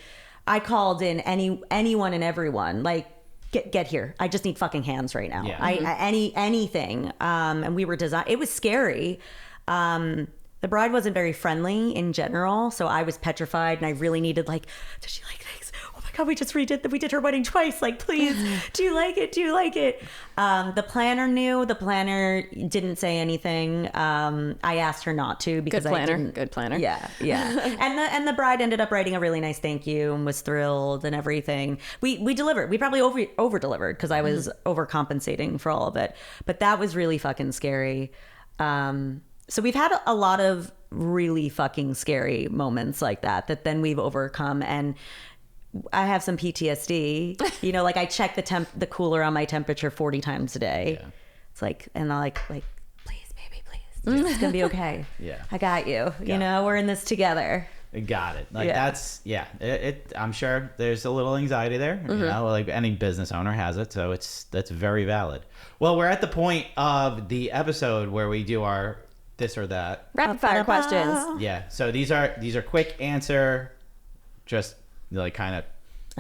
Speaker 3: called in anyone and everyone like. Get here. I just need fucking hands right now.
Speaker 1: Yeah.
Speaker 3: Anything. And we were it was scary. The bride wasn't very friendly in general, so I was petrified, and I really needed does she like things? Oh my God, we did her wedding twice. Like, please, do you like it? Do you like it? The planner knew. The planner didn't say anything. I asked her not to because
Speaker 2: Good planner.
Speaker 3: Yeah. And the bride ended up writing a really nice thank you and was thrilled and everything. We delivered. We probably over delivered because I was overcompensating for all of it. But that was really fucking scary. So we've had a lot of really fucking scary moments like that then we've overcome. And I have some PTSD. You know, like I check the cooler on my temperature 40 times a day. Yeah. It's like, and I'm like, please, baby, please. It's gonna be okay.
Speaker 1: Yeah.
Speaker 3: I got you. You know, we're in this together.
Speaker 1: Got it. Like that's I'm sure there's a little anxiety there. You know, like any business owner has it, so that's very valid. Well, we're at the point of the episode where we do our this or that
Speaker 2: rapid fire questions.
Speaker 1: Yeah. So these are quick answer, just like kind of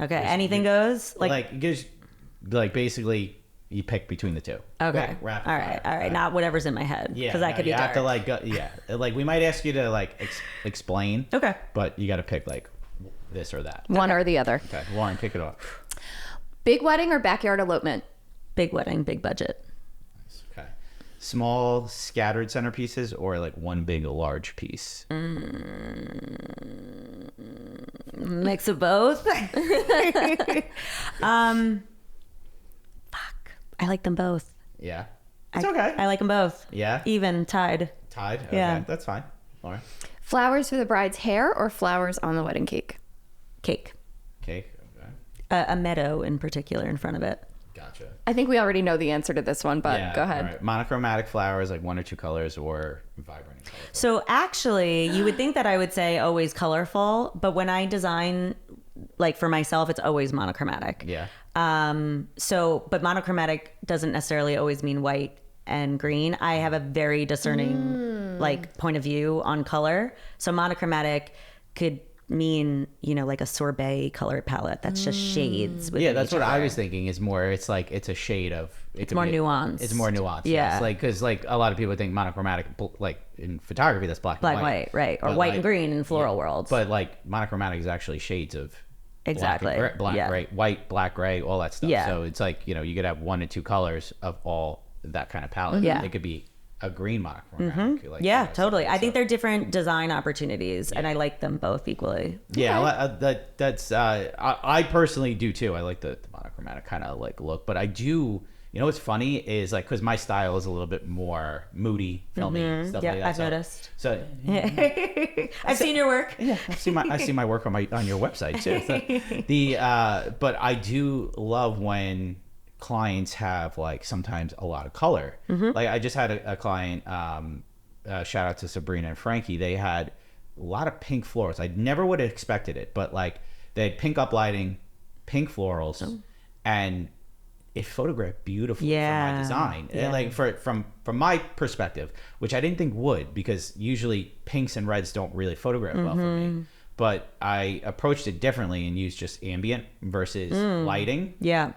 Speaker 3: okay. Anything goes.
Speaker 1: Like just like basically you pick between the two.
Speaker 3: Okay.
Speaker 1: Quick, rapid
Speaker 3: all
Speaker 1: fire.
Speaker 3: right. Not whatever's in my head.
Speaker 1: Yeah.
Speaker 3: Because that could be
Speaker 1: you
Speaker 3: dark.
Speaker 1: have to like go, like we might ask you to like explain.
Speaker 3: Okay.
Speaker 1: But you got to pick like this or that.
Speaker 2: One or the other.
Speaker 1: Okay. Lauren, kick it off.
Speaker 2: Big wedding or backyard elopement?
Speaker 3: Big wedding, big budget.
Speaker 1: Okay. Small scattered centerpieces or like one big large piece?
Speaker 3: Mix of both. I like them both.
Speaker 1: Yeah. It's okay.
Speaker 3: I like them both.
Speaker 1: Yeah.
Speaker 3: Even, tied.
Speaker 1: Tied? Okay.
Speaker 3: Yeah.
Speaker 1: That's fine. Lauren?
Speaker 2: Flowers for the bride's hair or flowers on the wedding cake?
Speaker 3: Cake.
Speaker 1: Cake. Okay.
Speaker 3: A meadow in particular in front of it.
Speaker 1: Gotcha.
Speaker 2: I think we already know the answer to this one, but go ahead.
Speaker 1: All right. Monochromatic flowers, like one or two colors, or vibrant colors.
Speaker 3: So actually, you would think that I would say always colorful, but when I design, like for myself, it's always monochromatic.
Speaker 1: Yeah.
Speaker 3: But monochromatic doesn't necessarily always mean white and green. I have a very discerning like point of view on color. So monochromatic could mean, you know, like a sorbet color palette that's just shades.
Speaker 1: Yeah, that's what I was thinking. Is more, it's like it's a shade of.
Speaker 3: It's more nuanced.
Speaker 1: It's more nuanced.
Speaker 3: Yeah,
Speaker 1: yes. Like because like a lot of people think monochromatic, like in photography, that's black and white,
Speaker 3: right? Or
Speaker 1: but
Speaker 3: white
Speaker 1: like,
Speaker 3: and green in floral worlds.
Speaker 1: But like monochromatic is actually shades of.
Speaker 3: Exactly.
Speaker 1: Black, gray, white, black, gray, all that stuff.
Speaker 3: Yeah.
Speaker 1: So it's like, you know, you could have one to two colors of all that kind of palette.
Speaker 3: Yeah.
Speaker 1: It could be a green monochromatic. Like,
Speaker 3: yeah,
Speaker 1: you know,
Speaker 3: totally. I think
Speaker 1: so.
Speaker 3: they're different design opportunities, and I like them both equally.
Speaker 1: Yeah, that's I personally do too. I like the monochromatic kind of like look, but I do. You know what's funny is like because my style is a little bit more moody, filmy stuff like that.
Speaker 3: I've noticed.
Speaker 1: So
Speaker 3: I've seen your work.
Speaker 1: Yeah, I see my work on your website too. So but I do love when clients have like sometimes a lot of color. Like I just had a client. Shout out to Sabrina and Frankie. They had a lot of pink florals. I never would have expected it, but like they had pink uplighting, pink florals, and it photographed beautifully for my design.
Speaker 3: Yeah.
Speaker 1: Like from my perspective, which I didn't think would, because usually pinks and reds don't really photograph well for me. But I approached it differently and used just ambient versus lighting.
Speaker 3: Yeah.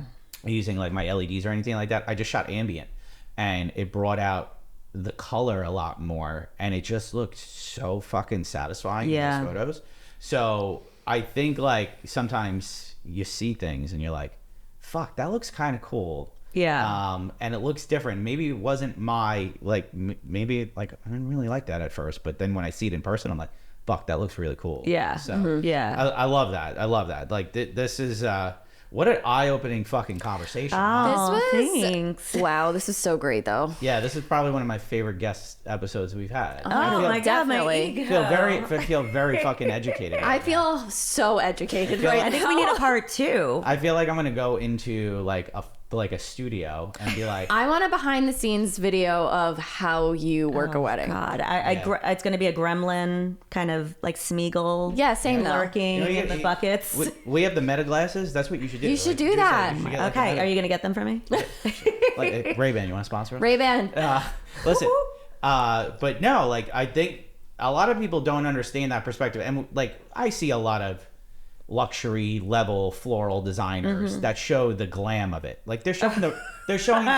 Speaker 1: Using like my LEDs or anything like that. I just shot ambient and it brought out the color a lot more, and it just looked so fucking satisfying in those photos. So I think like sometimes you see things and you're like, fuck, that looks kind of cool.
Speaker 3: Yeah.
Speaker 1: And it looks different. Maybe it wasn't my, like, maybe like I didn't really like that at first, but then when I see it in person, I'm like, fuck, that looks really cool.
Speaker 3: Yeah.
Speaker 1: So
Speaker 3: yeah.
Speaker 1: I love that. I love that. Like this is, what an eye-opening fucking conversation.
Speaker 3: Oh,
Speaker 2: this was,
Speaker 3: thanks.
Speaker 2: Wow, this is so great though.
Speaker 1: Yeah, this is probably one of my favorite guest episodes we've had.
Speaker 3: Oh my God,
Speaker 2: definitely.
Speaker 1: I feel very fucking educated.
Speaker 2: I feel so educated right
Speaker 3: I think we need a part 2.
Speaker 1: I feel like I'm gonna go into like a studio and be like,
Speaker 2: I want a behind the scenes video of how you work a wedding.
Speaker 3: God, it's going to be a gremlin kind of like Smeagol.
Speaker 2: Yeah, same though.
Speaker 3: Lurking in the buckets.
Speaker 1: we have the meta glasses. That's what you should do.
Speaker 2: You should do that.
Speaker 1: You should get, like,
Speaker 3: Okay, are you going to get them for me?
Speaker 1: like Ray-Ban? You want to sponsor us?
Speaker 2: Ray-Ban.
Speaker 1: Listen, but no, like I think a lot of people don't understand that perspective, and like I see a lot of luxury level floral designers that show the glam of it. Like they're showing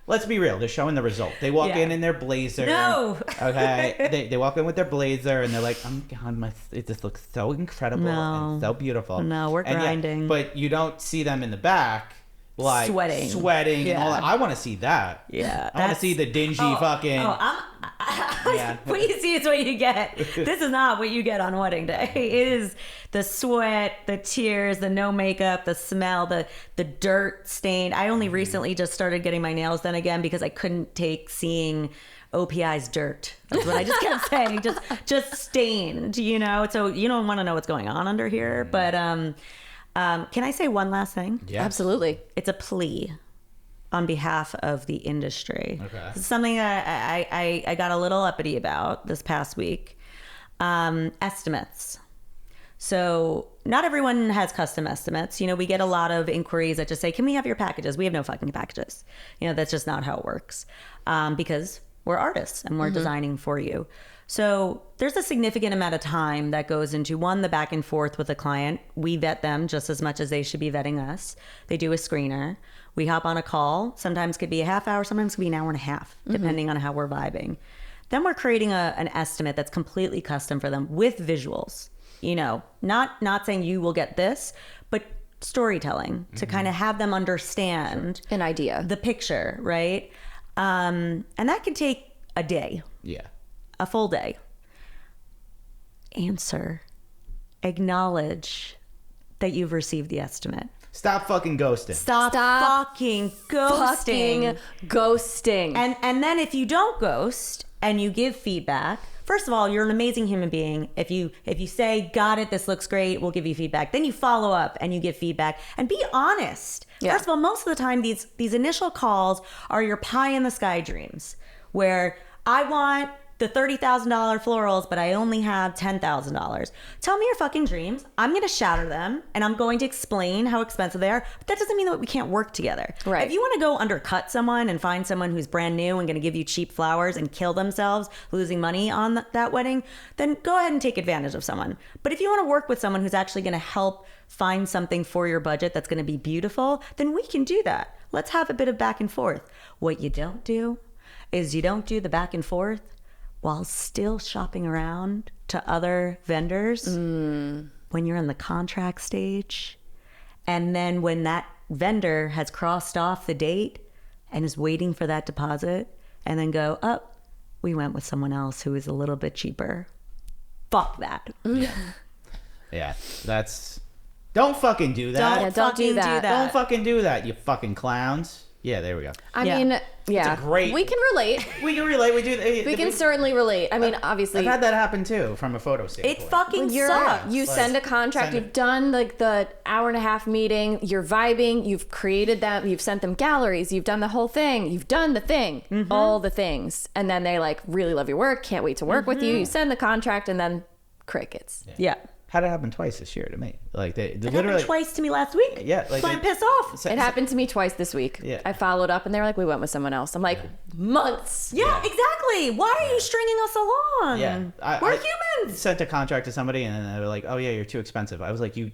Speaker 1: let's be real. They're showing the result. They walk
Speaker 3: Yeah.
Speaker 1: in their blazer.
Speaker 3: No.
Speaker 1: Okay. they walk in with their blazer and they're like, oh my God, it just looks so incredible and so beautiful.
Speaker 3: No, we're grinding.
Speaker 1: But you don't see them in the back. Like sweating and all that. I want to see that.
Speaker 3: Yeah.
Speaker 1: I want to see the dingy fucking.
Speaker 3: Yeah. What you see is what you get. This is not what you get on wedding day. It is the sweat, the tears, the no makeup, the smell, the dirt stain. I only recently just started getting my nails done again because I couldn't take seeing OPI's dirt. That's what I just kept saying. Just stained, you know. So you don't want to know what's going on under here, but can I say one last thing?
Speaker 1: Yeah,
Speaker 2: absolutely.
Speaker 3: It's a plea on behalf of the industry.
Speaker 1: Okay.
Speaker 3: This is something that I got a little uppity about this past week. Estimates. So not everyone has custom estimates. You know, we get a lot of inquiries that just say, can we have your packages? We have no fucking packages. You know, that's just not how it works. Because we're artists and we're designing for you. So there's a significant amount of time that goes into, one, the back and forth with the client. We vet them just as much as they should be vetting us. They do a screener. We hop on a call. Sometimes it could be a half hour. Sometimes it could be an hour and a half, depending on how we're vibing. Then we're creating an estimate that's completely custom for them with visuals. You know, not saying you will get this, but storytelling to kind of have them understand
Speaker 2: an idea,
Speaker 3: the picture, right? And that can take a day.
Speaker 1: Yeah.
Speaker 3: A full day. Answer. Acknowledge that you've received the estimate.
Speaker 1: Stop fucking ghosting.
Speaker 3: Stop fucking ghosting.
Speaker 2: Ghosting.
Speaker 3: And then if you don't ghost and you give feedback, first of all, you're an amazing human being. If you say, got it, this looks great, we'll give you feedback. Then you follow up and you give feedback and be honest.
Speaker 2: Yeah.
Speaker 3: First of all, most of the time, these initial calls are your pie in the sky dreams where I want the $30,000 florals, but I only have $10,000. Tell me your fucking dreams. I'm going to shatter them and I'm going to explain how expensive they are. But that doesn't mean that we can't work together.
Speaker 2: Right.
Speaker 3: If you want to go undercut someone and find someone who's brand new and going to give you cheap flowers and kill themselves losing money on that wedding, then go ahead and take advantage of someone. But if you want to work with someone who's actually going to help find something for your budget that's going to be beautiful, then we can do that. Let's have a bit of back and forth. What you don't do is you don't do the back and forth while still shopping around to other vendors when you're in the contract stage. And then when that vendor has crossed off the date and is waiting for that deposit and then go, oh, we went with someone else who is a little bit cheaper. Fuck that.
Speaker 1: Yeah, that's... Don't fucking do that.
Speaker 2: Don't do that.
Speaker 1: Don't fucking do that, you fucking clowns. Yeah, there we go.
Speaker 2: I mean, yeah.
Speaker 1: It's a great...
Speaker 2: We can relate.
Speaker 1: We can relate.
Speaker 2: We can certainly relate. I mean, obviously.
Speaker 1: I've had that happen too, from a photo standpoint.
Speaker 3: It fucking sucks.
Speaker 2: You send a contract, you've done like the hour and a half meeting, you're vibing, you've created them, you've sent them galleries, you've done the whole thing, you've done the thing, all the things. And then they like really love your work, can't wait to work with you. You send the contract and then crickets.
Speaker 3: Yeah.
Speaker 1: Had it happen twice this year to me. Like they
Speaker 3: It
Speaker 1: literally
Speaker 3: happened twice to me last week.
Speaker 1: Yeah, like
Speaker 3: so I'm pissed off.
Speaker 2: It happened to me twice this week.
Speaker 1: Yeah.
Speaker 2: I followed up and they were like, we went with someone else. I'm like, months.
Speaker 3: Yeah, exactly. Why are you stringing us along?
Speaker 1: Yeah,
Speaker 3: We're
Speaker 1: I
Speaker 3: humans.
Speaker 1: sent a contract to somebody and then they were like, "Oh yeah, you're too expensive." I was like, "You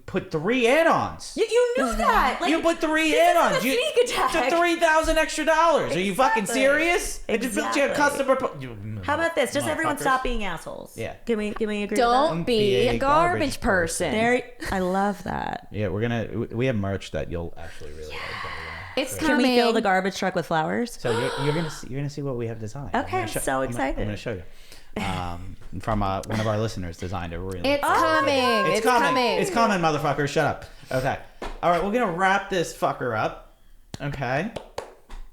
Speaker 1: put 3 add-ons.
Speaker 3: You knew that. Like,
Speaker 1: You put 3
Speaker 3: this
Speaker 1: add-ons.
Speaker 3: isn't a sneak attack.
Speaker 1: To $3,000 extra dollars. Are you fucking
Speaker 3: Exactly.
Speaker 1: serious? It just built you a customer.
Speaker 3: How about this? Just everyone
Speaker 1: Motherfuckers.
Speaker 3: stop being assholes.
Speaker 1: Yeah.
Speaker 3: Can we agree?
Speaker 2: Don't
Speaker 3: with
Speaker 2: be a
Speaker 1: garbage
Speaker 2: garbage person.
Speaker 3: that? There. I love that.
Speaker 1: Yeah, we have merch that you'll actually really like.
Speaker 2: It's
Speaker 3: Can
Speaker 2: coming.
Speaker 3: we fill the garbage truck with flowers?
Speaker 1: So you're gonna see what we have designed.
Speaker 3: Okay, I'm so excited.
Speaker 1: I'm gonna show you. From one of our listeners designed a really.
Speaker 2: It's coming. It's coming.
Speaker 1: It's coming, motherfucker. Shut up. Okay. All right, we're gonna wrap this fucker up. Okay.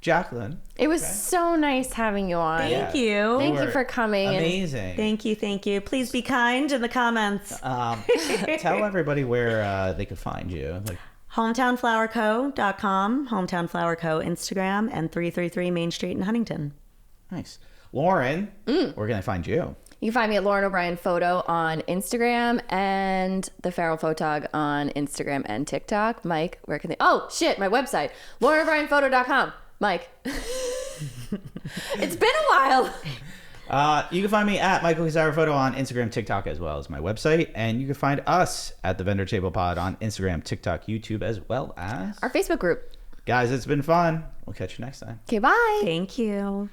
Speaker 1: Jaclyn.
Speaker 2: It was so nice having you on.
Speaker 3: Thank you.
Speaker 2: Thank you for coming.
Speaker 1: Amazing.
Speaker 3: Thank you. Please be kind in the comments.
Speaker 1: Tell everybody where they could find you. Like,
Speaker 3: HometownFlowerCo.com, Hometown Flower Co. Instagram, and 333 Main Street in Huntington.
Speaker 1: nice. Lauren, where can I find you?
Speaker 2: You can find me at Lauren O'Brien Photo on Instagram and the Feral Photog on Instagram and TikTok. Mike, where can they? Oh, shit, my website, LaurenO'BrienPhoto.com. Mike. It's been a while.
Speaker 1: You can find me at Michael Kazara Photo on Instagram, TikTok, as well as my website. And you can find us at the Vendor Table Pod on Instagram, TikTok, YouTube, as well as
Speaker 2: Our Facebook group.
Speaker 1: Guys, it's been fun. We'll catch you next time.
Speaker 2: Okay, bye.
Speaker 3: Thank you.